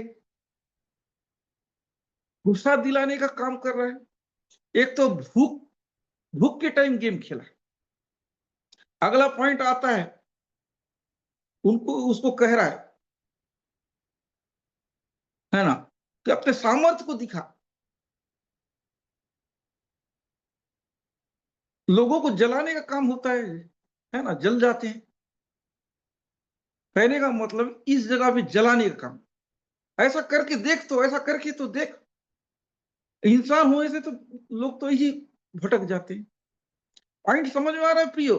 गुस्सा दिलाने का काम कर रहा है। एक तो भूख भूख के टाइम गेम खेला। अगला पॉइंट आता है, उनको उसको कह रहा है ना, कि अपने सामर्थ्य को दिखा। लोगों को जलाने का काम होता है ना, जल जाते हैं। कहने का मतलब इस जगह पे जलाने का काम, ऐसा करके देख, तो ऐसा करके तो देख। इंसान होने से तो लोग तो यही भटक जाते हैं। पॉइंट समझ में आ रहा है प्रियो।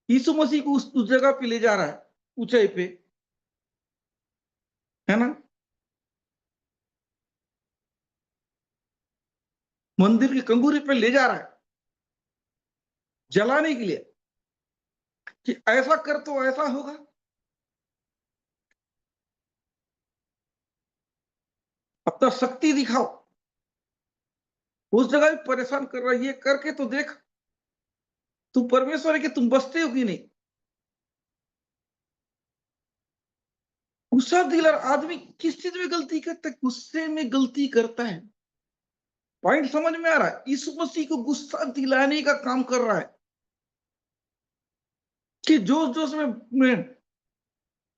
यीशु मसीह को उस जगह पे ले जा रहा है, ऊंचाई पे, है ना, मंदिर की कंगूरी पे ले जा रहा है जलाने के लिए, कि ऐसा कर तो ऐसा होगा। अपना शक्ति दिखाओ। उस जगह भी परेशान कर रहा है, ये करके तो देख, तुम परमेश्वर है कि तुम बसते हो कि नहीं। गुस्सा दिलर आदमी किस चीज में गलती करता है, गुस्से में गलती करता है। पॉइंट समझ में आ रहा है। यीशु मसीह को गुस्सा दिलाने का काम कर रहा है, कि जोश जोश में मैं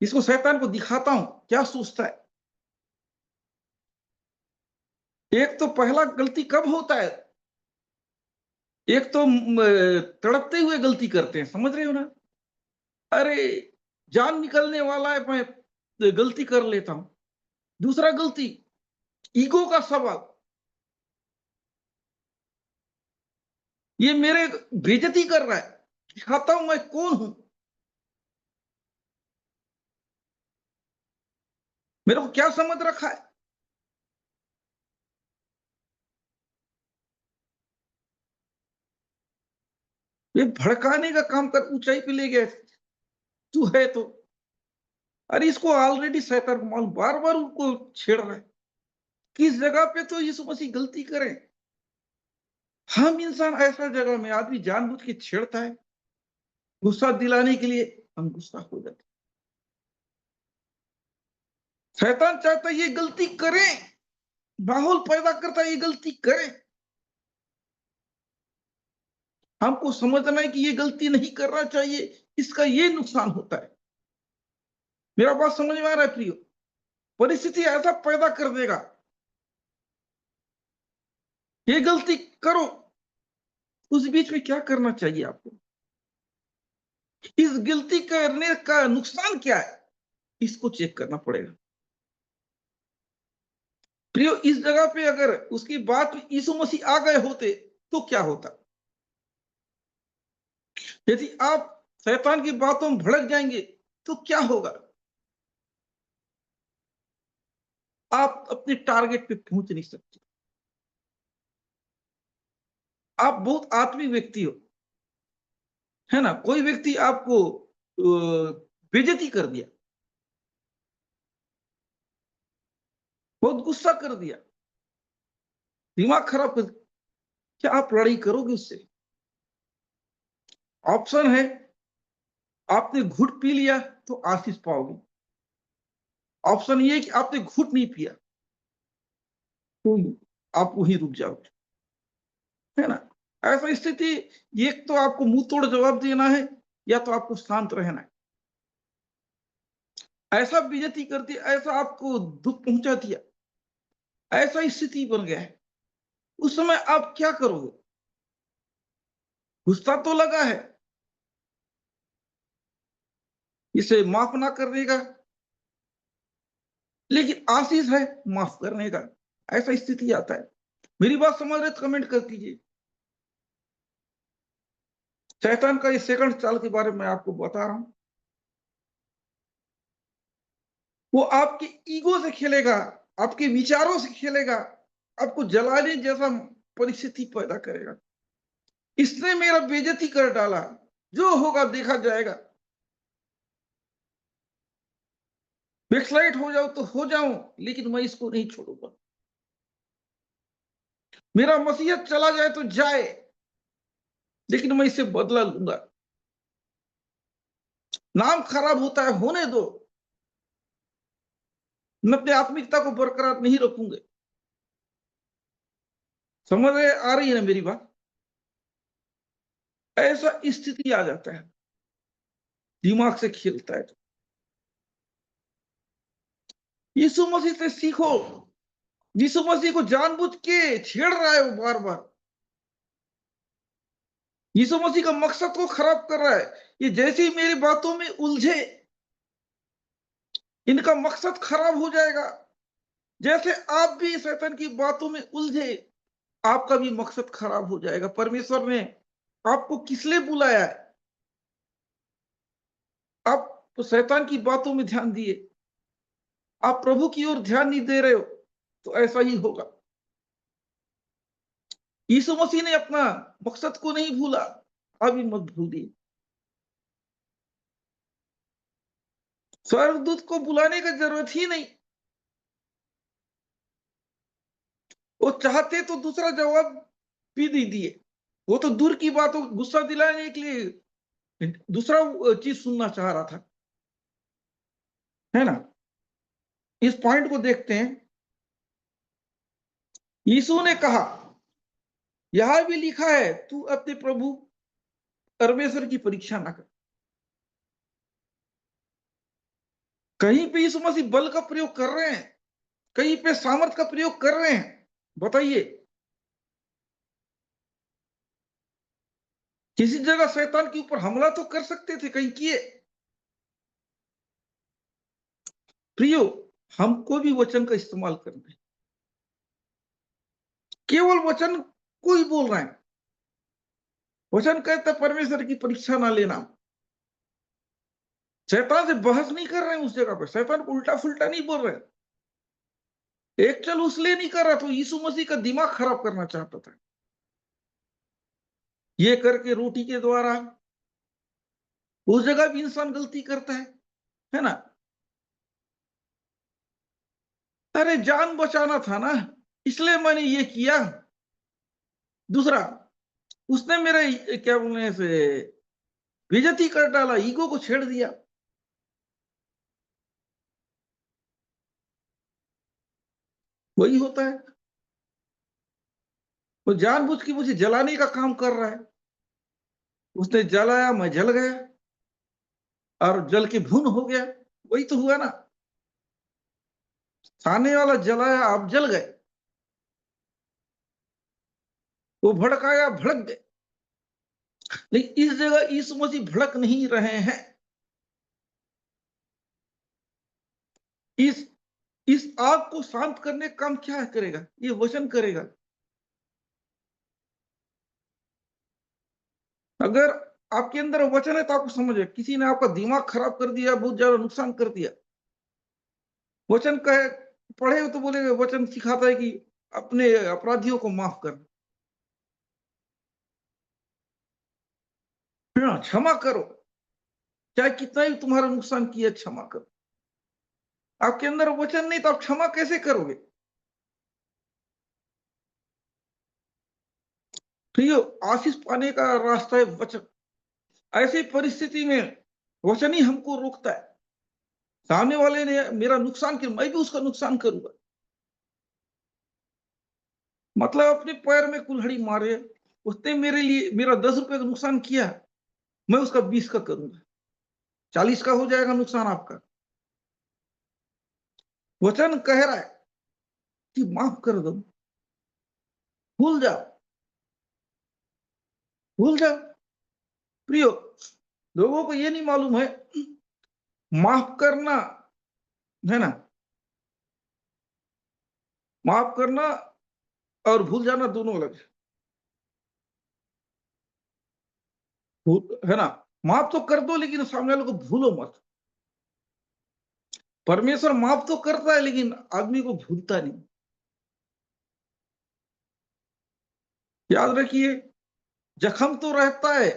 इसको शैतान को दिखाता हूं क्या सोचता है। एक तो पहला गलती कब होता है, एक तो तड़पते हुए गलती करते हैं, समझ रहे हो ना। अरे जान निकलने वाला है, मैं गलती कर लेता हूं। दूसरा गलती, ईगो का सवाल, ये मेरे बेइज्जती कर रहा है, दिखाता हूं मैं कौन हूं, मेरे को क्या समझ रखा है। ये भड़काने का काम कर, ऊंचाई पे ले गए, तू है तो। अरे इसको ऑलरेडी शैतान को मालूम, बार बार उनको छेड़ रहा है, किस जगह पे तो यीशु मसीह गलती करें। हम इंसान ऐसा जगह में आदमी जानबूझ के छेड़ता है, गुस्सा दिलाने के लिए हम गुस्सा हो जाते हैं। शैतान चाहता है ये गलती करें, माहौल पैदा करता है ये गलती करें। हमको समझना है कि ये गलती नहीं करना चाहिए, इसका ये नुकसान होता है। मेरा बात समझ में आ रहा है प्रियो? परिस्थिति ऐसा पैदा कर देगा, ये गलती करो, उस बीच में क्या करना चाहिए आपको? इस गलती करने का नुकसान क्या है, इसको चेक करना पड़ेगा। प्रियो, इस जगह पे अगर उसकी बात में यीशु मसीह आ गए होते तो क्या होता? यदि आप शैतान की बातों में भड़क जाएंगे तो क्या होगा? आप अपने टारगेट पे पहुंच नहीं सकते। आप बहुत आत्मिक व्यक्ति हो, है ना? कोई व्यक्ति आपको बेइज्जती कर दिया, बहुत गुस्सा कर दिया, दिमाग खराब कर, क्या आप लड़ाई करोगे उससे? ऑप्शन है, आपने घूंट पी लिया तो आशीष पाओगे। ऑप्शन ये है कि आपने घूंट नहीं पिया तो आप वहीं रुक जाओगे, है ना? ऐसा स्थिति, एक तो आपको मुंह तोड़ जवाब देना है या तो आपको शांत रहना है। ऐसा बेइज्जती कर दिया, ऐसा आपको दुख पहुंचा दिया, ऐसा स्थिति बन गया है, उस समय आप क्या करोगे? गुस्सा तो लगा है, इसे माफ ना करने का, लेकिन आशीष है माफ करने का। ऐसा स्थिति आता है। मेरी बात समझ रहे तो कमेंट कर दीजिए। शैतान का ये सेकंड चाल के बारे में आपको बता रहा हूं। वो आपके ईगो से खेलेगा, आपके विचारों से खेलेगा, आपको जलाने जैसा परिस्थिति पैदा करेगा। इसने मेरा बेइज्जती कर डाला, जो होगा देखा जाएगा। बैकस्लाइड हो जाओ तो हो जाऊं, लेकिन मैं इसको नहीं छोड़ूंगा। मेरा मसीहत चला जाए तो जाए, लेकिन मैं इससे बदला लूंगा। नाम खराब होता है, होने दो, मैं अपनी आत्मिकता को बरकरार नहीं रखूंगे। समझ आ रही है ना मेरी बात? ऐसा स्थिति आ जाता है, दिमाग से खेलता है। यीशु मसीह से सीखो। यीशु मसीह को जानबूझ के छेड़ रहा है वो बार बार। यीशु मसीह का मकसद को खराब कर रहा है। ये जैसे ही मेरी बातों में उलझे, इनका मकसद खराब हो जाएगा। जैसे आप भी शैतान की बातों में उलझे, आपका भी मकसद खराब हो जाएगा। परमेश्वर ने आपको किस लिए बुलाया है? आप तो शैतान की बातों में ध्यान दिए, आप प्रभु की ओर ध्यान नहीं दे रहे हो, तो ऐसा ही होगा। यीशु मसीह ने अपना मकसद को नहीं भूला, अभी मत भूलिए। स्वर्गदूत को बुलाने का जरूरत ही नहीं। वो चाहते तो दूसरा जवाब भी नहीं दिए। वो तो दूर की बात हो, गुस्सा दिलाने के लिए दूसरा चीज सुनना चाह रहा था, है ना? इस पॉइंट को देखते हैं। यीशु ने कहा, यहां भी लिखा है, तू अपने प्रभु परमेश्वर की परीक्षा ना कर। कहीं पे यीशु मसीह बल का प्रयोग कर रहे हैं, कहीं पे सामर्थ का प्रयोग कर रहे हैं? बताइए। किसी जगह शैतान के ऊपर हमला तो कर सकते थे, कहीं किए? प्रियो, हमको भी वचन का इस्तेमाल करना है। केवल वचन को ही बोल रहे हैं। वचन कहता है परमेश्वर की परीक्षा ना लेना। शैतान से बहस नहीं कर रहे हैं उस जगह पर, शैतान को उल्टा फुल्टा नहीं बोल रहे हैं। एक चल उसलिए नहीं कर रहा था, यीशु मसीह का दिमाग खराब करना चाहता था। ये करके रोटी के द्वारा, उस जगह भी इंसान गलती करता है ना? अरे जान बचाना था ना, इसलिए मैंने ये किया। दूसरा, उसने मेरा क्या बोलने से बेइज्जती कर डाला, ईगो को छेड़ दिया। वही होता है, वो जानबूझ के मुझे जलाने का काम कर रहा है। उसने जलाया, मैं जल गया और जल के भून हो गया। वही तो हुआ ना, सामने वाला जलाया, आप जल गए। वो भड़काया, भड़क गए। लेकिन इस जगह यीशु मसीह भड़क नहीं रहे हैं। इस इस आग को शांत करने का काम क्या करेगा? ये वचन करेगा। अगर आपके अंदर वचन है तो आपको समझ है, किसी ने आपका दिमाग खराब कर दिया, बहुत ज्यादा नुकसान कर दिया, वचन कहे, पढ़े हो तो बोलेगा, वचन सिखाता है कि अपने अपराधियों को माफ कर, क्षमा करो, चाहे कितना ही तुम्हारा नुकसान किया, क्षमा करो। आपके अंदर वचन नहीं तो आप क्षमा कैसे करोगे? तो ये आशीष पाने का रास्ता है वचन। ऐसी परिस्थिति में वचन ही हमको रोकता है। सामने वाले ने मेरा नुकसान किया, मैं भी उसका नुकसान करूंगा। मतलब अपने पैर में कुल्हाड़ी मारे, उसने मेरे लिए मेरा 10 रुपए का नुकसान किया, मैं उसका 20 का करूंगा, 40 का हो जाएगा नुकसान आपका। वचन कह रहा है कि माफ कर दो, भूल जाओ, भूल जाओ। प्रियो, लोगों को ये नहीं मालूम है, माफ करना, है ना, माफ करना और भूल जाना दोनों अलग है ना। माफ तो कर दो लेकिन सामने वाले को भूलो मत। परमेश्वर माफ तो करता है लेकिन आदमी को भूलता नहीं। याद रखिए, जख्म तो रहता है,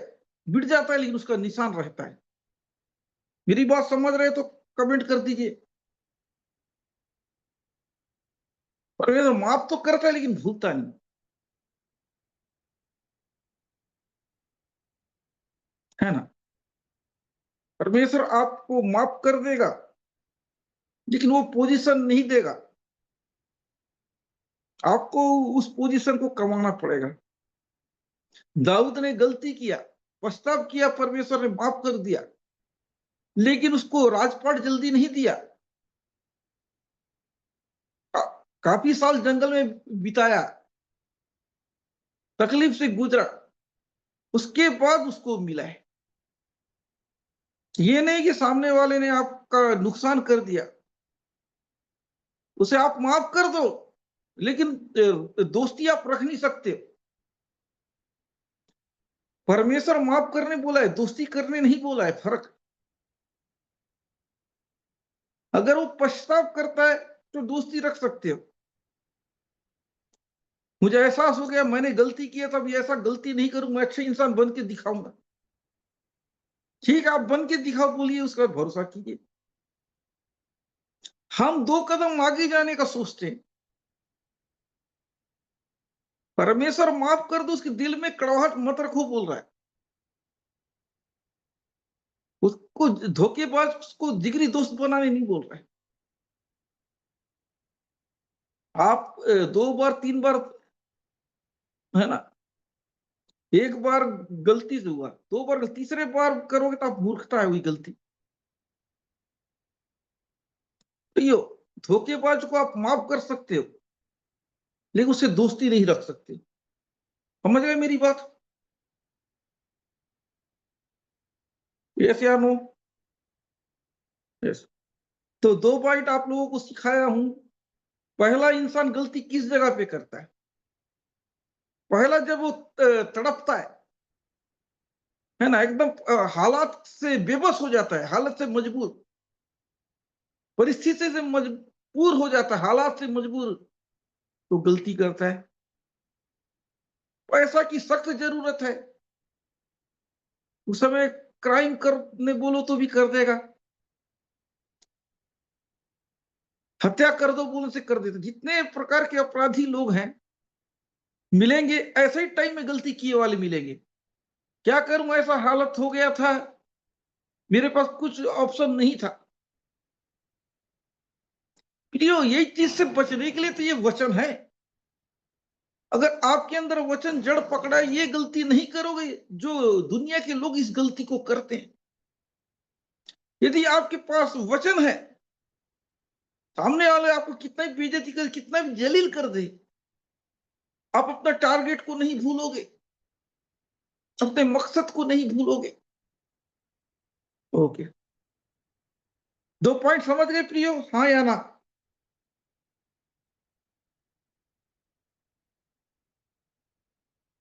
मिट जाता है, लेकिन उसका निशान रहता है। मेरी बात समझ रहे तो कमेंट कर दीजिए। परमेश्वर माफ तो करता है लेकिन भूलता नहीं, है ना। परमेश्वर आपको माफ कर देगा लेकिन वो पोजीशन नहीं देगा, आपको उस पोजीशन को कमाना पड़ेगा। दाऊद ने गलती किया, पछताव किया, परमेश्वर ने माफ कर दिया, लेकिन उसको राजपाट जल्दी नहीं दिया। काफी साल जंगल में बिताया, तकलीफ से गुजरा, उसके बाद उसको मिला है। ये नहीं कि सामने वाले ने आपका नुकसान कर दिया, उसे आप माफ कर दो, लेकिन दोस्ती आप रख नहीं सकते। परमेश्वर माफ करने बोला है, दोस्ती करने नहीं बोला है, फर्क। अगर वो पछताव करता है तो दोस्ती रख सकते हो। मुझे एहसास हो गया मैंने गलती किया, तब ये ऐसा गलती नहीं करूं, मैं अच्छे इंसान बन के दिखाऊंगा। ठीक है, आप बन के दिखाओ, बोलिए, उसका भरोसा कीजिए। हम 2 कदम आगे जाने का सोचते हैं। परमेश्वर माफ कर दो, उसके दिल में कड़वाहट मत रखो बोल रहा है। उसको धोखेबाज, उसको जिगरी दोस्त बनाने नहीं बोल रहा है। आप 2 बार 3 बार, है ना, एक बार गलती से हुआ, 2 बार, तीसरे बार करोगे तो आप मूर्खता है, वही गलती। तो ये धोखेबाज को आप माफ कर सकते हो लेकिन उससे दोस्ती नहीं रख सकते। समझ गए मेरी बात? यस या नो? यस। तो 2 पॉइंट आप लोगों को सिखाया हूं। पहला, इंसान गलती किस जगह पे करता है? पहला, जब वो तड़पता है ना, एकदम हालात से बेबस हो जाता है, हालत से मजबूर, परिस्थिति से मजबूर हो जाता है, हालात से मजबूर, तो गलती करता है। पैसा की सख्त जरूरत है, उस समय क्राइम करने बोलो तो भी कर देगा, हत्या कर दो बोलो से कर देता। जितने प्रकार के अपराधी लोग हैं, मिलेंगे, ऐसे ही टाइम में गलती किए वाले मिलेंगे। क्या करूं, ऐसा हालत हो गया था, मेरे पास कुछ ऑप्शन नहीं था। प्रियो, यही चीज से बचने के लिए तो ये वचन है। अगर आपके अंदर वचन जड़ पकड़ा, ये गलती नहीं करोगे जो दुनिया के लोग इस गलती को करते हैं। यदि आपके पास वचन है, सामने वाले आपको कितना भी बेइज्जती कर, कितना भी जलील कर दे, आप अपना टारगेट को नहीं भूलोगे, अपने मकसद को नहीं भूलोगे। ओके, 2 पॉइंट समझ गए प्रियो, हाँ या ना?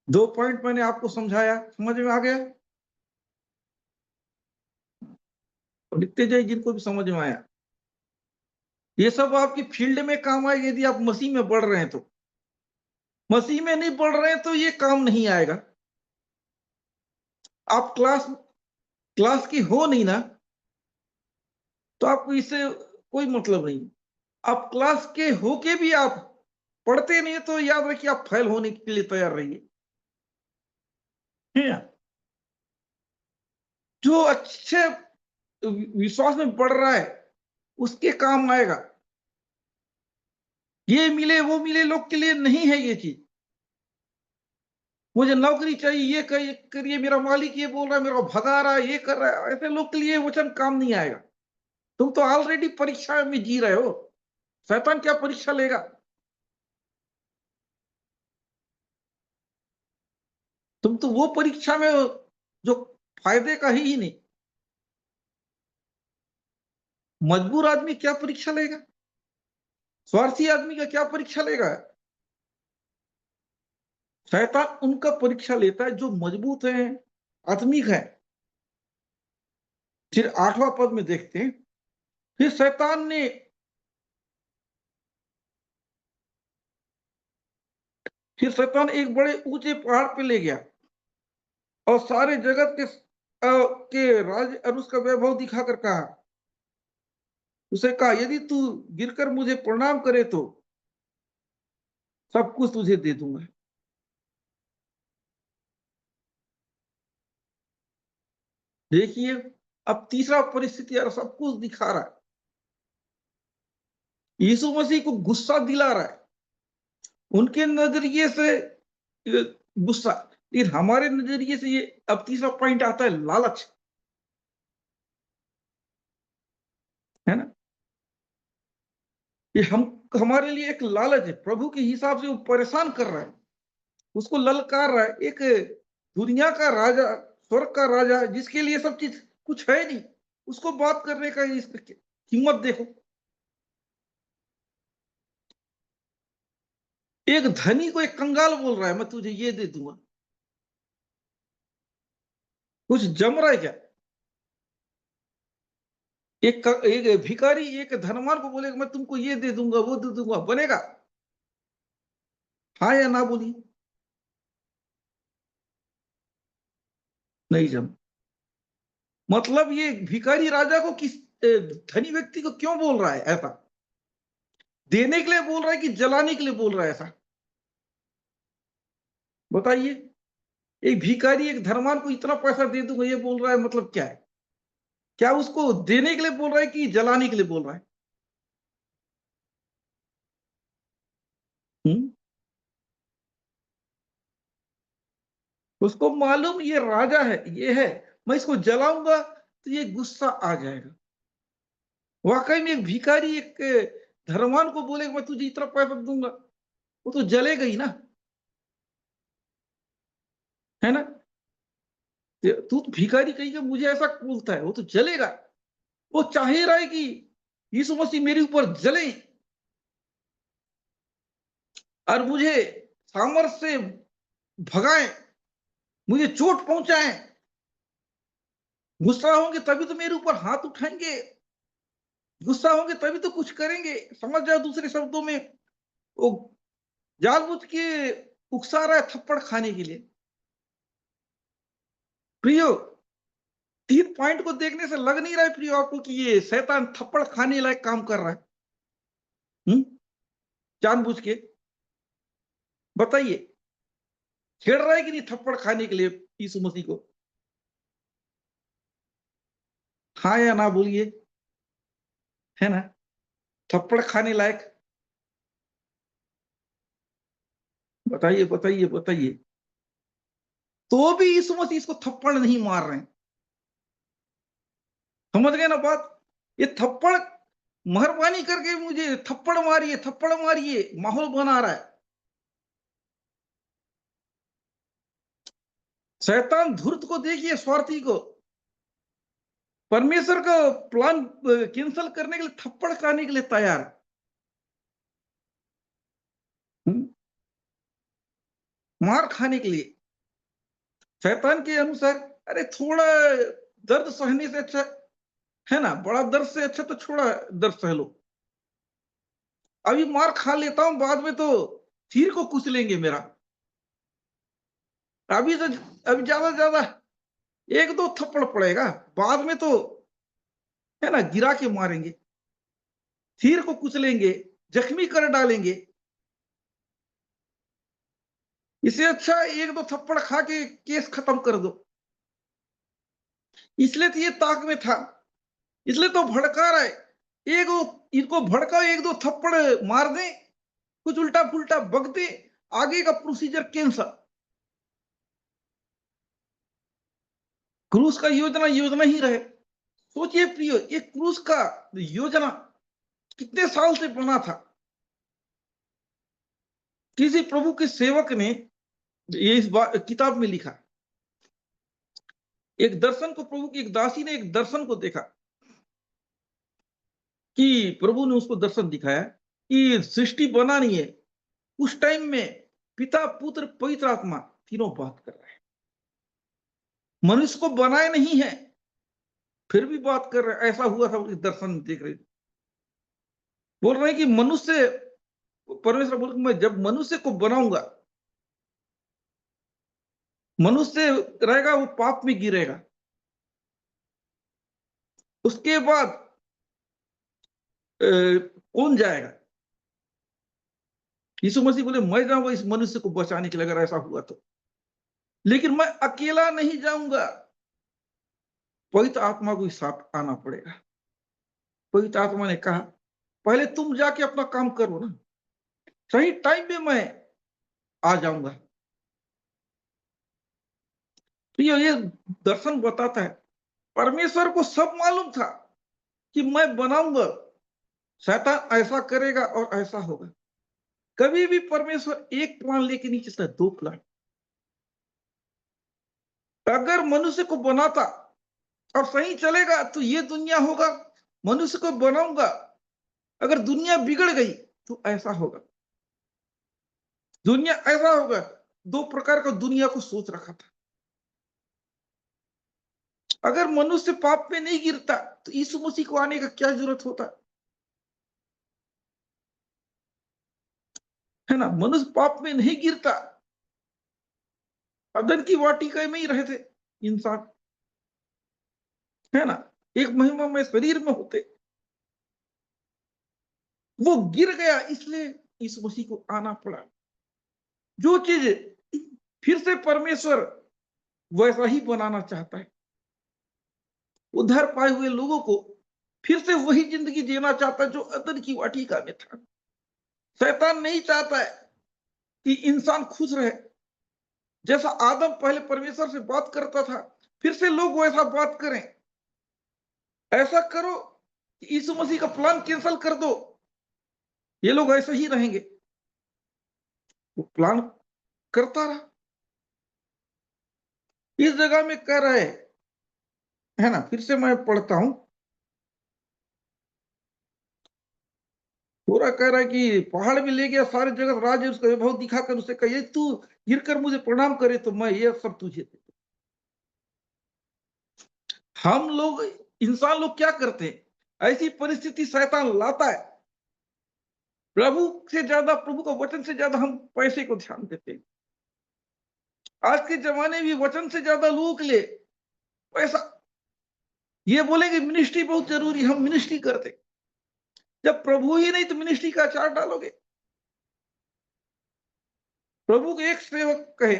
दो पॉइंट मैंने आपको समझाया, समझ में आ गया? तो लिखते जाइए जिनको भी समझ में आया। ये सब आपकी फील्ड में काम आएगा यदि आप मसीह में बढ़ रहे हैं तो। मसीह में नहीं बढ़ रहे हैं तो ये काम नहीं आएगा। आप क्लास क्लास की हो नहीं ना, तो आपको इससे कोई मतलब नहीं। आप क्लास के होके भी आप पढ़ते नहीं तो याद रखिए आप फेल होने के लिए तैयार रहिए। जो अच्छे विश्वास में बढ़ रहा है उसके काम आएगा। ये मिले वो मिले लोग के लिए नहीं है ये चीज। मुझे नौकरी चाहिए, ये करिए, मेरा मालिक ये बोल रहा है, मेरे को भगा रहा है, ये कर रहा है, ऐसे लोग के लिए वचन काम नहीं आएगा। तुम तो ऑलरेडी परीक्षा में जी रहे हो, शैतान क्या परीक्षा लेगा? तुम तो वो परीक्षा में हो जो फायदे का ही नहीं। मजबूर आदमी क्या परीक्षा लेगा? स्वार्थी आदमी का क्या परीक्षा लेगा? शैतान उनका परीक्षा लेता है जो मजबूत है, आत्मिक है। फिर 8वां पद में देखते हैं, फिर शैतान एक बड़े ऊंचे पहाड़ पे ले गया और सारे जगत के राज और उसका वैभव दिखाकर कहा, उसे कहा यदि तू गिरकर मुझे प्रणाम करे तो सब कुछ तुझे दे दूंगा। देखिए, अब तीसरा परिस्थिति यार सब कुछ दिखा रहा है। यीशु मसीह को गुस्सा दिला रहा है, उनके नजरिए से गुस्सा, लेकिन हमारे नजरिए से ये अब तीसरा पॉइंट आता है, लालच, है ना? ये हम हमारे लिए एक लालच है। प्रभु के हिसाब से वो परेशान कर रहा है, उसको ललकार रहा है। एक दुनिया का राजा, स्वर्ग का राजा, जिसके लिए सब चीज कुछ है नहीं, उसको बात करने का हिम्मत देखो। एक धनी को एक कंगाल बोल रहा है मैं तुझे ये दे दूंगा। कुछ जम रहा है क्या? एक भिखारी एक धनवान को बोलेगा मैं तुमको ये दे दूंगा वो दे दूंगा, बनेगा? हाँ या ना बोलिए। नहीं जम। मतलब ये भिखारी राजा को किस धनी व्यक्ति को क्यों बोल रहा है ऐसा? देने के लिए बोल रहा है कि जलाने के लिए बोल रहा है ऐसा? बताइए। एक भिखारी एक धनवान को इतना पैसा दे दूंगा ये बोल रहा है, मतलब क्या है? क्या उसको देने के लिए बोल रहा है कि जलाने के लिए बोल रहा है? हुँ? उसको मालूम ये राजा है, ये है, मैं इसको जलाऊंगा तो ये गुस्सा आ जाएगा। वाकई में एक भिखारी एक धनवान को बोलेगा मैं तुझे इतना पैसा दूंगा, वो तो जलेगा ही ना, है ना? तू तो भिखारी कहेगा मुझे ऐसा बोलता है, वो तो जलेगा। वो चाह ही रहा है कि यीशु मसीह मेरे ऊपर जले और मुझे सामर्थ्य से भगाए, मुझे चोट पहुंचाए। गुस्सा होंगे तभी तो मेरे ऊपर हाथ उठाएंगे, गुस्सा होंगे तभी तो कुछ करेंगे। समझ जाओ, दूसरे शब्दों में वो जानबूझ के उकसा रहा है थप्पड़ खाने के लिए। प्रियो, 3 पॉइंट को देखने से लग नहीं रहा है प्रियो आपको कि ये शैतान थप्पड़ खाने लायक काम कर रहा है? जानबूझ के बताइए। छेड़ रहा है कि नहीं थप्पड़ खाने के लिए यीशु मसीह को? हाँ या ना बोलिए, है ना? थप्पड़ खाने लायक? बताइए, बताइए, बताइए। तो भी यीशु मसीह इसको थप्पड़ नहीं मार रहे हैं। समझ गए ना बात? ये थप्पड़ मेहरबानी करके मुझे थप्पड़ मारिए, माहौल बना रहा है। शैतान धूर्त को देखिए, स्वार्थी को, परमेश्वर का प्लान कैंसल करने के लिए थप्पड़ खाने के लिए तैयार है। मार खाने के लिए। शैतान के अनुसार अरे थोड़ा दर्द सहने से अच्छा, है ना, बड़ा दर्द से अच्छा तो थोड़ा दर्द सह लो। अभी मार खा लेता हूं, बाद में तो सिर को कुचलेंगे मेरा। अभी तो अभी ज्यादा ज्यादा एक दो थप्पड़ पड़ेगा, बाद में तो, है ना, गिरा के मारेंगे, सिर को कुचलेंगे, जख्मी कर डालेंगे। इससे अच्छा एक दो थप्पड़ खा के केस खत्म कर दो। इसलिए तो ये ताक में था, इसलिए तो भड़का रहा है। एक दो इनको भड़काओ, एक दो थप्पड़ मार दें, कुछ उल्टा पुल्टा बक दे, आगे का प्रोसीजर कैंसल। क्रूस का योजना योजना ही रहे। सोचिए प्रियो, ये क्रूस का योजना कितने साल से बना था। किसी प्रभु के सेवक ने ये इस किताब में लिखा, एक दर्शन को, प्रभु की एक दासी ने एक दर्शन को देखा कि प्रभु ने उसको दर्शन दिखाया कि सृष्टि बनानी है। उस टाइम में पिता पुत्र पवित्र आत्मा तीनों बात कर रहे हैं। मनुष्य को बनाए नहीं है, फिर भी बात कर रहे हैं। ऐसा हुआ था, उस दर्शन देख रहे, बोल रहे हैं कि मनुष्य, परमेश्वर बोल, मैं जब मनुष्य को बनाऊंगा, मनुष्य रहेगा वो पाप में गिरेगा, उसके बाद कौन जाएगा? यीशु मसीह बोले मैं जाऊंगा इस मनुष्य को बचाने के लिए, अगर ऐसा हुआ तो, लेकिन मैं अकेला नहीं जाऊंगा, पवित्र आत्मा को साथ आना पड़ेगा। पवित्र आत्मा ने कहा पहले तुम जाके अपना काम करो ना, सही टाइम पे मैं आ जाऊंगा। तो ये दर्शन बताता है, परमेश्वर को सब मालूम था कि मैं बनाऊंगा, शैतान ऐसा करेगा और ऐसा होगा। कभी भी परमेश्वर एक प्लान लेके नहीं चलता, दो प्लान। अगर मनुष्य को बनाता और सही चलेगा तो ये दुनिया होगा, मनुष्य को बनाऊंगा, अगर दुनिया बिगड़ गई तो ऐसा होगा, दुनिया ऐसा होगा। दो प्रकार का दुनिया को सोच रखा था। अगर मनुष्य पाप में नहीं गिरता तो यीशु मसीह को आने का क्या जरूरत होता, है ना? मनुष्य पाप में नहीं गिरता, अदन की वाटिका में ही रहे थे इंसान, है ना, एक महिमा में शरीर में होते। वो गिर गया, इसलिए यीशु मसीह को आना पड़ा। जो चीज फिर से परमेश्वर वैसा ही बनाना चाहता है, उद्धार पाए हुए लोगों को फिर से वही जिंदगी जीना चाहता है जो अदन की वाटिका में था। शैतान नहीं चाहता है कि इंसान खुश रहे। जैसा आदम पहले परमेश्वर से बात करता था, फिर से लोग वैसा बात करें। ऐसा करो कि यीशु मसीह का प्लान कैंसिल कर दो, ये लोग ऐसे ही रहेंगे। वो प्लान करता रहा। इस जगह में कह रहे, है ना, फिर से मैं पढ़ता हूं, पूरा कह रहा है कि पहाड़ में ले गया, सारे जगत राज्य उसका वैभव दिखाकर उसे कहिए तू गिरकर मुझे प्रणाम करे तो मैं ये सब तुझे दे। हम लोग, इंसान लोग क्या करते हैं, ऐसी परिस्थिति शैतान लाता है, प्रभु से ज्यादा, प्रभु का वचन से ज्यादा हम पैसे को ध्यान देते हैं। आज के जमाने में वचन से ज्यादा लोगों के लिए पैसा। ये बोलेंगे मिनिस्ट्री बहुत जरूरी, हम मिनिस्ट्री करते, जब प्रभु ही नहीं तो मिनिस्ट्री का चार्ट डालोगे? प्रभु को एक सेवक कहे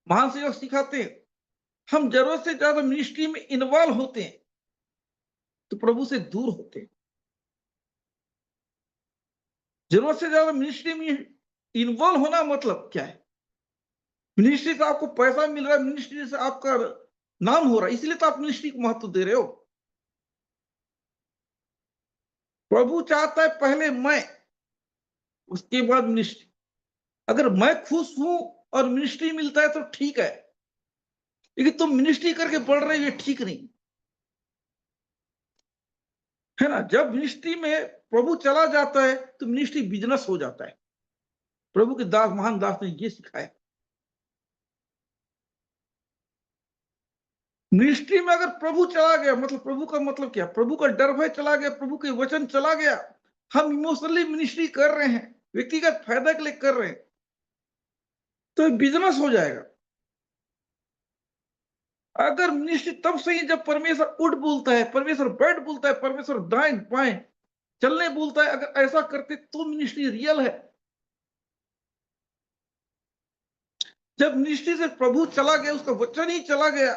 महान सेवक सिखाते हैं, हम जरूरत से ज्यादा मिनिस्ट्री में इन्वॉल्व होते हैं तो प्रभु से दूर होते हैं। जरूरत से ज्यादा मिनिस्ट्री में इन्वॉल्व होना मतलब क्या है? मिनिस्ट्री से आपको पैसा मिल रहा है, मिनिस्ट्री से आपका नाम हो रहा है, इसलिए तो आप मिनिस्ट्री को महत्व दे रहे हो। प्रभु चाहता है पहले मैं, उसके बाद मिनिस्ट्री। अगर मैं खुश हूं और मिनिस्ट्री मिलता है तो ठीक है, लेकिन तुम मिनिस्ट्री करके बढ़ रहे हो, ये ठीक नहीं है ना। जब मिनिस्ट्री में प्रभु चला जाता है तो मिनिस्ट्री बिजनेस हो जाता है। प्रभु के दास, महान दास ने ये सिखाया। मिनिस्ट्री में अगर प्रभु चला गया, मतलब प्रभु का मतलब क्या? प्रभु का डर भय चला गया, प्रभु के वचन चला गया, हम इमोशनली मिनिस्ट्री कर रहे हैं, व्यक्तिगत फायदा के लिए कर रहे हैं, तो बिजनेस हो जाएगा। अगर मिनिस्ट्री तब सही जब परमेश्वर उठ बोलता है, परमेश्वर बैठ बोलता है, परमेश्वर दाएं बाएं चलने बोलता है, अगर ऐसा करते तो मिनिस्ट्री रियल है। जब मिनिस्ट्री से प्रभु चला गया, उसका वचन ही चला गया,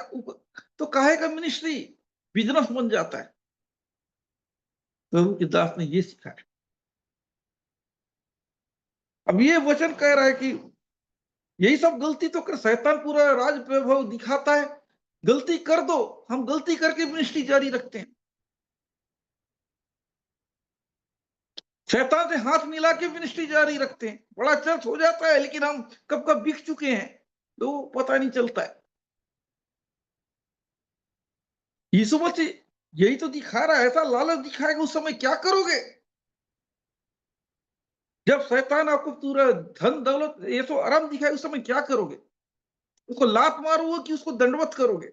तो काहे का मिनिस्ट्री? बिजनेस बन जाता है। प्रभु के दास ने ये सिखाया। अब ये वचन कह रहा है कि यही सब गलती तो कर, शैतान पूरा राज वैभव दिखाता है, गलती कर दो, हम गलती करके मिनिस्ट्री जारी रखते हैं। शैतान से हाथ मिला के मिनिस्ट्री जारी रखते हैं। बड़ा चर्च हो जाता है, लेकिन हम कब कब बिक चुके हैं तो पता नहीं चलता है। यीशु मसीह यही तो दिखा रहा है, ऐसा लालच दिखाएगा, उस समय क्या करोगे? जब शैतान आपको पूरा धन दौलत ऐसो आराम दिखाए, उस समय क्या करोगे? उसको लात मारोगे कि उसको दंडवत करोगे?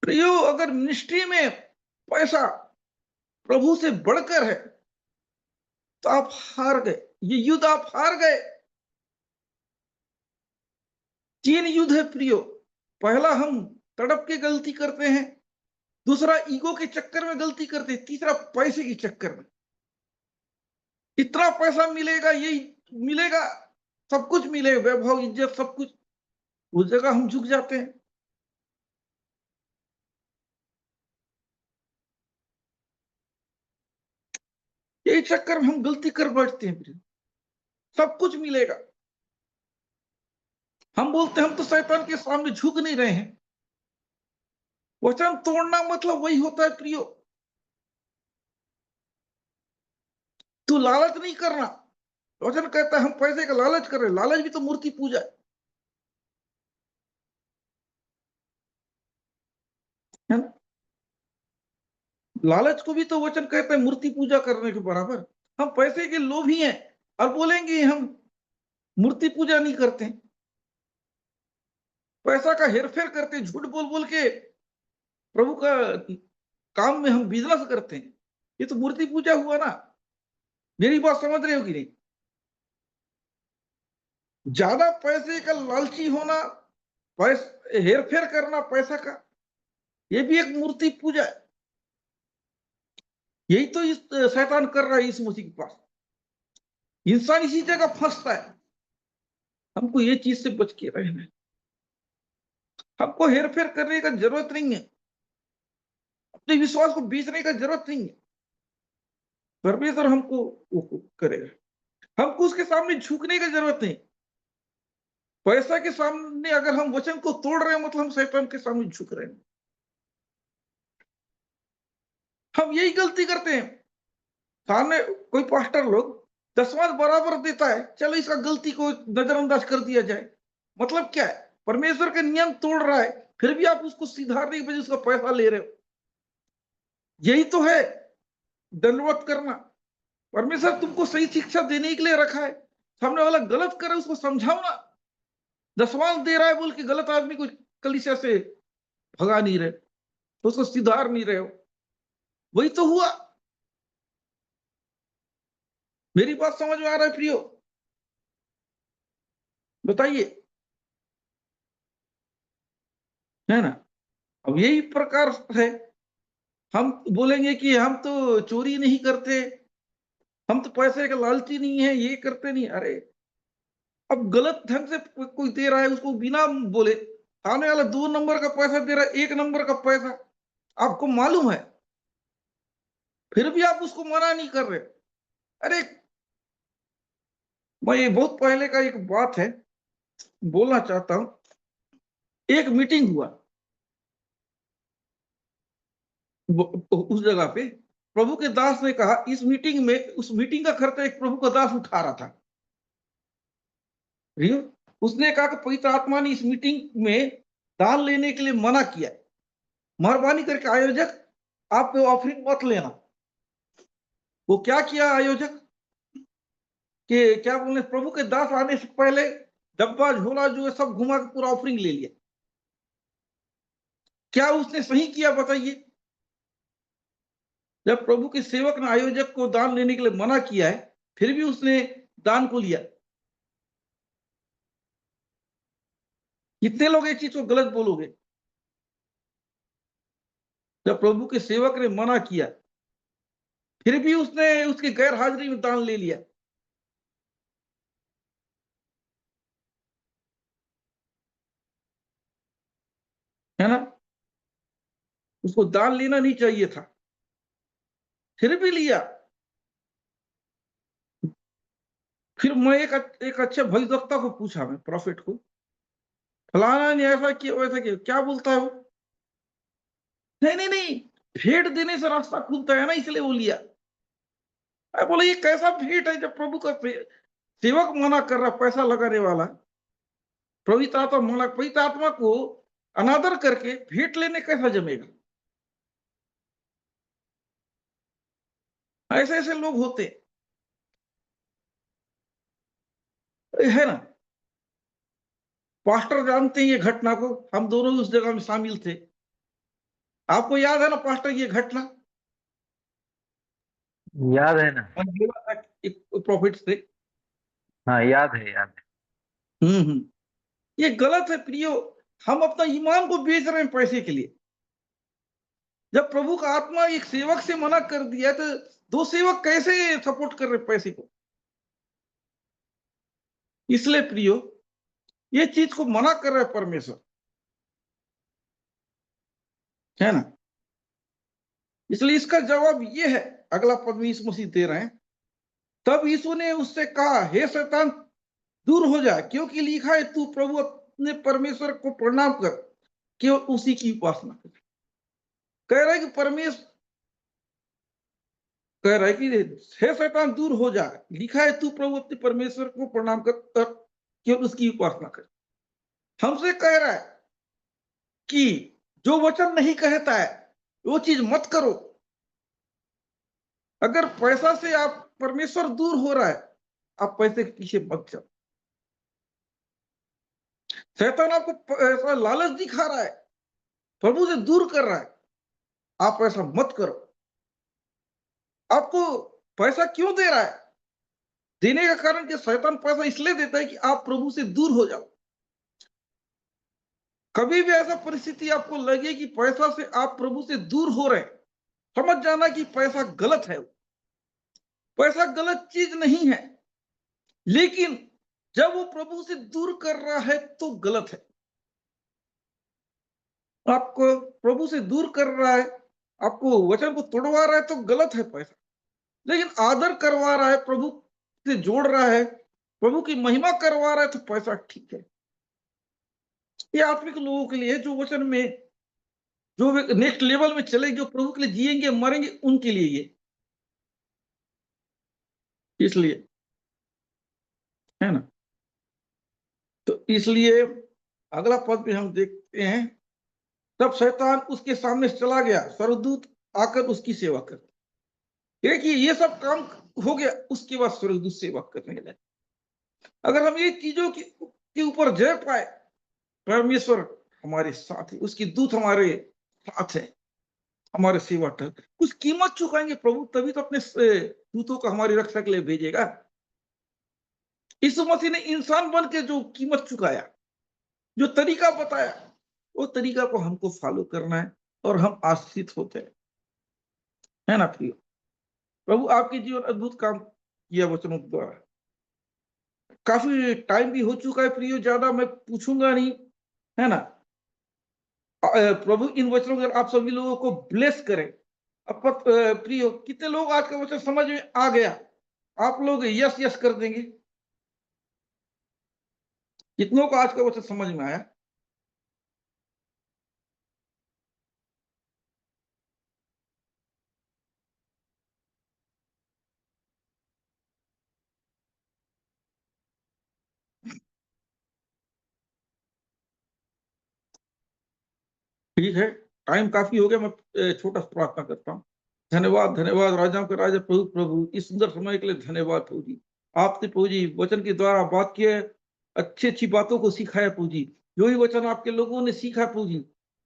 प्रियो, अगर मिनिस्ट्री में पैसा प्रभु से बढ़कर है तो आप हार गए, ये युद्ध आप हार गए। 3 युद्ध है प्रियो। पहला, हम तड़प के गलती करते हैं, दूसरा ईगो के चक्कर में गलती करते हैं, तीसरा पैसे के चक्कर में। इतना पैसा मिलेगा, यही मिलेगा, सब कुछ मिलेगा, वैभव इज्जत सब कुछ, उस जगह हम झुक जाते हैं। यही चक्कर में हम गलती कर बैठते हैं प्रियो। सब कुछ मिलेगा, हम बोलते हैं हम तो शैतान के सामने झुक नहीं रहे हैं। वचन तोड़ना मतलब वही होता है प्रियो। तू लालच नहीं करना। वचन कहता है हम पैसे का लालच कर रहे हैं, लालच भी तो मूर्ति पूजा है ना। लालच को भी तो वचन कहता है मूर्ति पूजा करने के बराबर। हम पैसे के लोभी हैं और बोलेंगे हम मूर्ति पूजा नहीं करते, पैसा का हेरफेर करते, झूठ बोल बोल के प्रभु का काम में हम बिजनेस करते हैं, ये तो मूर्ति पूजा हुआ ना। मेरी बात समझ रहे हो कि नहीं? ज्यादा पैसे का लालची होना, हेरफेर करना पैसा का, ये भी एक मूर्ति पूजा है। यही तो इस शैतान कर रहा है इस मसीह के पास। इंसान इसी जगह फंसता है। हमको ये चीज से बच के रहना है। हमको हेरफेर करने का जरूरत नहीं है, अपने विश्वास को बेचने का जरूरत नहीं है। परमेश्वर हमको वो करेगा। हमको उसके सामने झुकने की जरूरत नहीं। पैसा के सामने अगर हम वचन को तोड़ रहे हैं, मतलब हम शैतान के सामने झुक रहे हैं। हम यही गलती करते हैं। सामने कोई पास्टर लोग 10वां बराबर देता है, चलो इसका गलती को नजरअंदाज कर दिया जाए। मतलब क्या है? परमेश्वर के नियम तोड़ रहा है, फिर भी आप उसको सुधारने की वजह उसका पैसा ले रहे हो। यही तो है दंडवत करना। परमेश्वर तुमको सही शिक्षा देने के लिए रखा है, सामने वाला गलत करे उसको समझाओ ना। 10वां दे रहा है बोल के गलत आदमी को कलीसिया से भगा नहीं रहे, तो उसको सुधार नहीं रहे हो। वही तो हुआ। मेरी बात समझ में आ रहा है प्रियो? बताइए, है ना। अब यही प्रकार है। हम बोलेंगे कि हम तो चोरी नहीं करते, हम तो पैसे का लालची नहीं है, ये करते नहीं। अरे अब गलत ढंग से कोई दे रहा है, उसको बिना बोले सामने वाला 2 नंबर का पैसा दे रहा है, 1 नंबर का पैसा आपको मालूम है, फिर भी आप उसको मना नहीं कर रहे। अरे, मैं ये बहुत पहले का एक बात है, बोलना चाहता हूँ। एक मीटिंग हुआ उस जगह पे, प्रभु के दास ने कहा इस मीटिंग में, उस मीटिंग का खर्चा एक प्रभु का दास उठा रहा था। रियो, उसने कहा कि पवित्र आत्मा ने इस मीटिंग में दान लेने के लिए मना किया, मेहरबानी करके आयोजक आप ऑफरिंग मत लेना। वो क्या किया आयोजक कि क्या बोले, प्रभु के दास आने से पहले डब्बा झोला जो है सब घुमा के पूरा ऑफरिंग ले लिया। क्या उसने सही किया बताइए? जब प्रभु के सेवक ने आयोजक को दान लेने के लिए मना किया है, फिर भी उसने दान को लिया। कितने लोग इस चीज को गलत बोलोगे? जब प्रभु के सेवक ने मना किया, फिर भी उसने उसकी गैर हाजिरी में दान ले लिया। है ना? उसको दान लेना नहीं चाहिए था, फिर भी लिया। फिर मैं एक अच्छे भविष्यवक्ता को पूछा, मैं प्रॉफिट को, फलाना ने ऐसा किया वैसा किया, क्या बोलता है वो? नहीं नहीं नहीं, भेंट देने से रास्ता खुलता है ना, इसलिए वो लिया। मैं बोला ये कैसा भेंट है जब प्रभु का सेवक मना कर रहा, पैसा लगाने वाला। पवित्र आत्मा मना, पवित्र आत्मा को अनादर करके भेंट लेने कैसा जमेगा? ऐसे ऐसे लोग होते है ना। पास्टर जानते हैं ये घटना को, हम दोनों उस जगह में शामिल थे। आपको याद है ना पास्टर ये घटना? याद है ना। एक प्रॉफिट से। हाँ, याद है, याद है। हम्म। ये गलत है प्रियो। हम अपना ईमान को बेच रहे हैं पैसे के लिए। जब प्रभु का आत्मा एक सेवक से मना कर दिया, तो दो सेवक कैसे सपोर्ट कर रहे पैसे को? इसलिए प्रियो, ये चीज को मना कर रहे परमेश्वर, है ना। इसलिए इसका जवाब ये है, अगला पद में यीशु मसीह दे रहे हैं। तब यीशु ने उससे कहा, हे शैतान, दूर हो जा, क्योंकि लिखा है, तू प्रभु अपने परमेश्वर को प्रणाम कर, केवल उसी की उपासना कर। कह रहा है कि परमेश्वर कह रहा है कि हे शैतान दूर हो जा, लिखा है तू प्रभु अपने परमेश्वर को प्रणाम कर, केवल उसकी उपासना कर। हमसे कह रहा है कि जो वचन नहीं कहता है वो चीज मत करो। अगर पैसा से आप परमेश्वर दूर हो रहा है, आप पैसे के पीछे मत जाओ। शैतान आपको ऐसा लालच दिखा रहा है, प्रभु से दूर कर रहा है, आप ऐसा मत करो। आपको पैसा क्यों दे रहा है? देने का कारण कि शैतान पैसा इसलिए देता है कि आप प्रभु से दूर हो जाओ। कभी भी ऐसा परिस्थिति आपको लगे कि पैसा से आप प्रभु से दूर हो रहे हैं, समझ जाना कि पैसा गलत है। पैसा गलत चीज नहीं है, लेकिन जब वो प्रभु से दूर कर रहा है तो गलत है। आपको प्रभु से दूर कर रहा है, आपको वचन को तोड़वा रहा है तो गलत है पैसा। लेकिन आदर करवा रहा है, प्रभु से जोड़ रहा है, प्रभु की महिमा करवा रहा है, तो पैसा ठीक है। ये आत्मिक लोगों के लिए, जो वचन में, जो नेक्स्ट लेवल में चले, जो प्रभु के लिए जिएंगे मरेंगे, उनके लिए ये। इसलिए, है ना। तो इसलिए अगला पद भी हम देखते हैं। तब शैतान उसके सामने से चला गया, स्वर्गदूत आकर उसकी सेवा कर। देखिए ये सब काम हो गया, उसके बाद स्वर्गदूत सेवा करने लगे। अगर हम ये चीजों के ऊपर जय पाए, परमेश्वर हमारे साथ है, उसकी दूत हमारे साथ है, हमारे सेवा कर कुछ कीमत चुकाएंगे प्रभु, तभी तो अपने दूतों को हमारी रक्षा के लिए भेजेगा। यीशु मसीह ने इंसान बन के जो कीमत चुकाया, जो तरीका बताया, वो तरीका को हमको फॉलो करना है और हम आशीषित होते हैं, है ना प्रिय। प्रभु आपके जीवन अद्भुत काम किया वचनों द्वारा। काफी टाइम भी हो चुका है प्रियो, ज्यादा मैं पूछूंगा नहीं, है ना। प्रभु इन वचनों के आप सभी लोगों को ब्लेस करें। अब प्रियो, कितने लोग आज का वचन समझ में आ गया? आप लोग यस यस कर देंगे। कितनों को आज का वचन समझ में आया? ठीक है, टाइम काफी हो गया, मैं छोटा सा प्रार्थना करता हूँ। धन्यवाद, धन्यवाद राजाओं के राजा, प्रभु प्रभु, इस सुंदर समय के लिए धन्यवाद प्रभु जी। आपने प्रभु जी वचन के द्वारा बात किए, अच्छी अच्छी बातों को सिखाया प्रभु जी। जो भी वचन आपके लोगों ने सीखा प्रभु जी,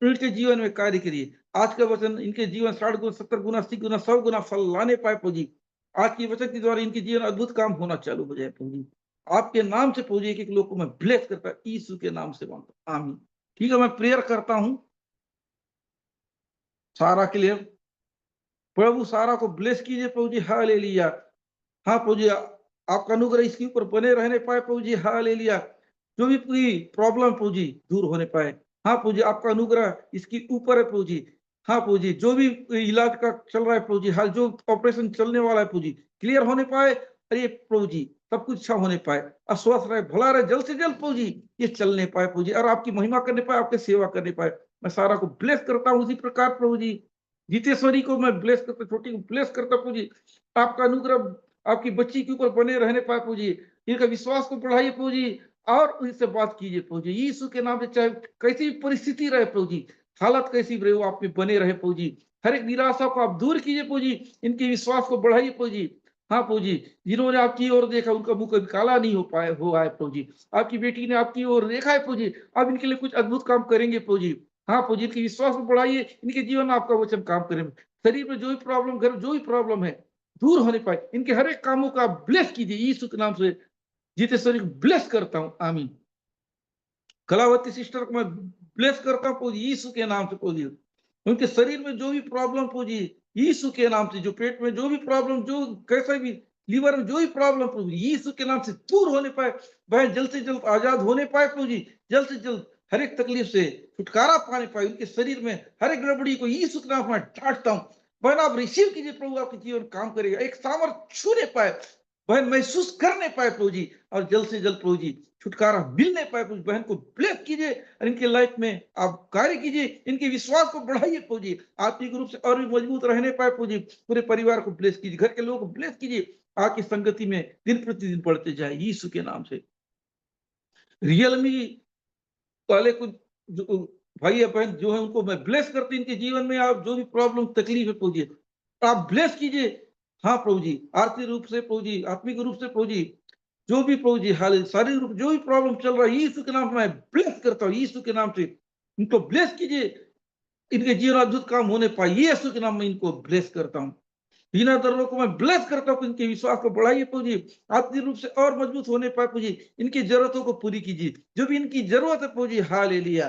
इनके जीवन में कार्य करिए। आज का वचन इनके जीवन 60 गुना, 70 गुना, 80 गुना, 100 गुना फल लाने पाए प्रभु जी। आज के वचन के द्वारा इनके जीवन अद्भुत काम होना चालू हो जाए प्रभु जी। आपके नाम से प्रभु जी एक एक लोग को मैं ब्लेस करता यीशु के नाम से मांगता, आमीन। ठीक है, मैं प्रेयर करता हूँ सारा के लिए। प्रभु सारा को ब्लेस कीजिए प्रभु जी, हालेलुया। हाँ प्रभु जी, आपका अनुग्रह इसके ऊपर बने रहने पाए प्रभु जी, हालेलुया। जो भी पूरी प्रॉब्लम प्रभु जी दूर होने पाए। हाँ प्रभु जी, आपका अनुग्रह इसके ऊपर है प्रभु जी। हाँ प्रभु जी, जो भी इलाज का चल रहा है प्रभु जी, हाल जो ऑपरेशन चलने वाला है प्रभु जी, क्लियर होने पाए। अरे प्रभु जी, सब कुछ अच्छा होने पाए, अस्वस्थ रहे, भला रहे, जल्द से जल्द प्रभु जी ये चलने पाए प्रभु जी, और आपकी महिमा करने पाए, आपकी सेवा करने पाए। मैं सारा को ब्लेस करता हूँ उसी प्रकार प्रभु जी। जितेश्वरी को मैं ब्लेस करता, छोटी को ब्लेस करता प्रभु जी। आपका अनुग्रह आपकी बच्ची के ऊपर बने रहने पाए प्रभु जी। इनका विश्वास को बढ़ाइए प्रभु जी, और उनसे बात कीजिए प्रभु जी, यीशु के नाम से। चाहे कैसी भी परिस्थिति रहे प्रभु जी, हालत कैसी भी रहे, वो आप में बने रहे प्रभु जी। हर एक निराशा को आप दूर कीजिए प्रभु जी, इनके विश्वास को बढ़ाइए प्रभु जी। हाँ प्रभु जी, जिन्होंने आपकी ओर देखा उनका मुंह कभी काला नहीं हो पाए हो आए प्रभु जी। आपकी बेटी ने आपकी ओर देखा है प्रभु जी, आप इनके लिए कुछ अद्भुत काम करेंगे प्रभु जी। हाँ प्रभु जी, इनके विश्वास को बढ़ाइए, इनके जीवन में आपका वचन काम करें। शरीर में जो भी प्रॉब्लम, घर जो भी प्रॉब्लम है, दूर होने पाए। इनके हर एक कामों का ब्लेस कीजिए यीशु के नाम से। जितेश्वरी को ब्लेस करता हूं, आमीन। कलावती सिस्टर को मैं ब्लेस करता हूं यीशु के नाम से पूजी। उनके शरीर में जो भी प्रॉब्लम पूजी, यीशु के नाम से। जो पेट में जो भी प्रॉब्लम, जो कैसे भी लीवर में जो भी प्रॉब्लम पूजी, यीशु के नाम से दूर होने पाए। वह जल्द से जल्द आजाद होने पाए पूजी, जल्द से जल्द हर एक तकलीफ से छुटकारा पाने पाए। उनके शरीर में हर एक गड़बड़ी को यीशु के नाम में डांटता हूं। बहन आप रिसीव कीजिए, प्रभु आपके जीवन काम करेगा। एक सामर्थ छूने पाए, बहन महसूस करने पाए प्रभु जी, और जल्द से जल्द प्रभु जी छुटकारा मिलने पाए। कुछ बहन को ब्लेस कीजिए, और इनके लाइफ में आप कार्य कीजिए, इनके विश्वास को बढ़ाइए प्रभु जी। आत्मिक रूप से और भी मजबूत रहने पाए प्रभु जी। पूरे परिवार को ब्लेस कीजिए, घर के लोगों को ब्लेस कीजिए, आपकी संगति में दिन प्रतिदिन बढ़ते जाए यीशु के नाम से। रियलमी वाले कुछ जो भाई बहन जो है, उनको मैं ब्लेस करती, इनके जीवन में आप जो भी प्रॉब्लम तकलीफ है प्रभु जी, आप ब्लेस कीजिए। हाँ प्रभु जी, आर्थिक रूप से प्रभु जी, आत्मिक रूप से प्रभु जी, जो भी प्रभु जी हाल शारीरिक रूप जो भी प्रॉब्लम चल रहा है, यीशु के नाम से मैं ब्लेस करता हूँ, यीशु के नाम से इनको ब्लेस कीजिए। इनके जीवन अद्भुत काम होने पाए, यीशु के नाम में इनको ब्लेस करता हूँ। बिना दर्दों को मैं ब्लेस करता हूँ, इनके विश्वास को बढ़ाइए प्रभु जी, आत्मिक रूप से और मजबूत होने पाए प्रभु जी। इनकी जरूरतों को पूरी कीजिए, जो भी इनकी जरूरत है प्रभु जी, हालेलुया।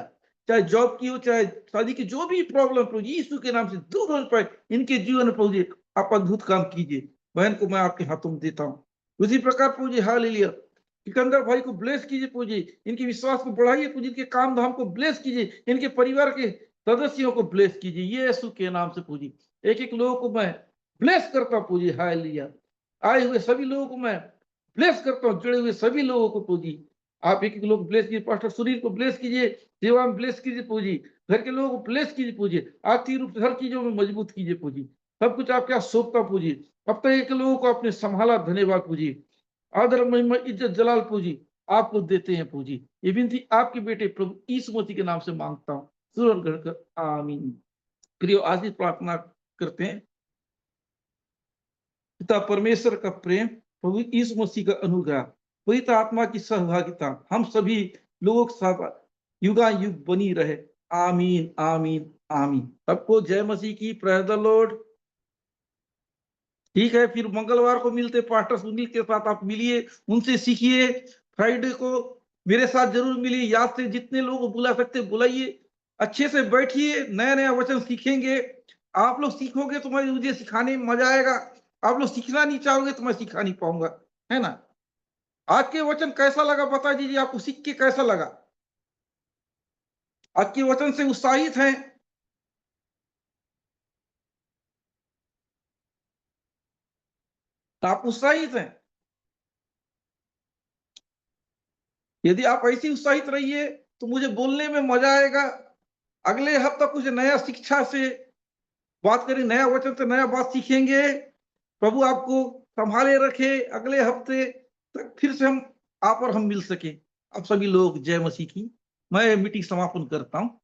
चाहे जॉब की हो, चाहे शादी की, जो भी प्रॉब्लम प्रभु जी यीशु के नाम से दूर हो पाए इनके जीवन में प्रभु जी, आप अद्भुत काम कीजिए। बहन को मैं आपके हाथों में देता हूँ। उसी प्रकार प्रभु जी, हालेलुया, सिकंदर भाई को ब्लेस कीजिए प्रभु जी, इनके विश्वास को बढ़ाइए प्रभु जी, इनके काम धाम को ब्लेस कीजिए, इनके परिवार के सदस्यों को ब्लेस कीजिए यीशु के नाम से प्रभु जी। एक एक लोगों को मैं ब्लेस करता हूँ प्रभु जी, हालेलुया। आए हुए सभी लोगों को मैं ब्लेस करता हूँ, जुड़े हुए सभी लोगों को प्रभु जी, आप एक एक लोग ब्लेस कीजिए। पास्टर सुनील को ब्लेस कीजिए, सेवा में ब्लेस कीजिए प्रभु जी, घर के लोगों को ब्लेस कीजिए प्रभु जी, आर्थिक रूप से हर चीजों में मजबूत कीजिए प्रभु जी। सब कुछ आपके यहाँ सौंपता प्रभु जी। अब तक एक लोगों को आपने संभाला, धन्यवाद प्रभु जी। आदर महिमा इज्जत जलाल प्रभु जी आपको देते हैं प्रभु जी। ये विनती आपके बेटे प्रभु यीशु मसीह के नाम से मांगता हूँ, सुर गढ़कर, आमीन। प्रियो, आज ही प्रार्थना करते हैं। पिता परमेश्वर का प्रेम, प्रभु यीशु मसीह का अनुग्रह, पवित्र आत्मा की सहभागिता हम सभी लोगों के साथ युगायुग बनी रहे, आमीन आमीन आमीन। सबको जय मसीह की, प्रेज द लॉर्ड। ठीक है, फिर मंगलवार को मिलते पास्टर सुनील के साथ, आप मिलिए, उनसे सीखिए। फ्राइडे को मेरे साथ जरूर मिलिए, याद से जितने लोग बुला सकते बुलाइए। अच्छे से बैठिए, नया नया वचन सीखेंगे। आप लोग सीखोगे तो मैं, मुझे सिखाने में मजा आएगा। आप लोग सीखना नहीं चाहोगे तो मैं सिखा नहीं पाऊंगा, है ना। आज के वचन कैसा लगा बता दीजिए, आपको सीख के कैसा लगा? आज के वचन से उत्साहित हैं? आप उत्साहित हैं? यदि आप ऐसे ही उत्साहित रहिए तो मुझे बोलने में मजा आएगा। अगले हफ्ता कुछ नया शिक्षा से बात करें, नया वचन से नया बात सीखेंगे। प्रभु आपको संभाले रखे, अगले हफ्ते तक फिर से हम आप और हम मिल सके। आप सभी लोग जय मसीह की। मैं मीटिंग समापन करता हूं।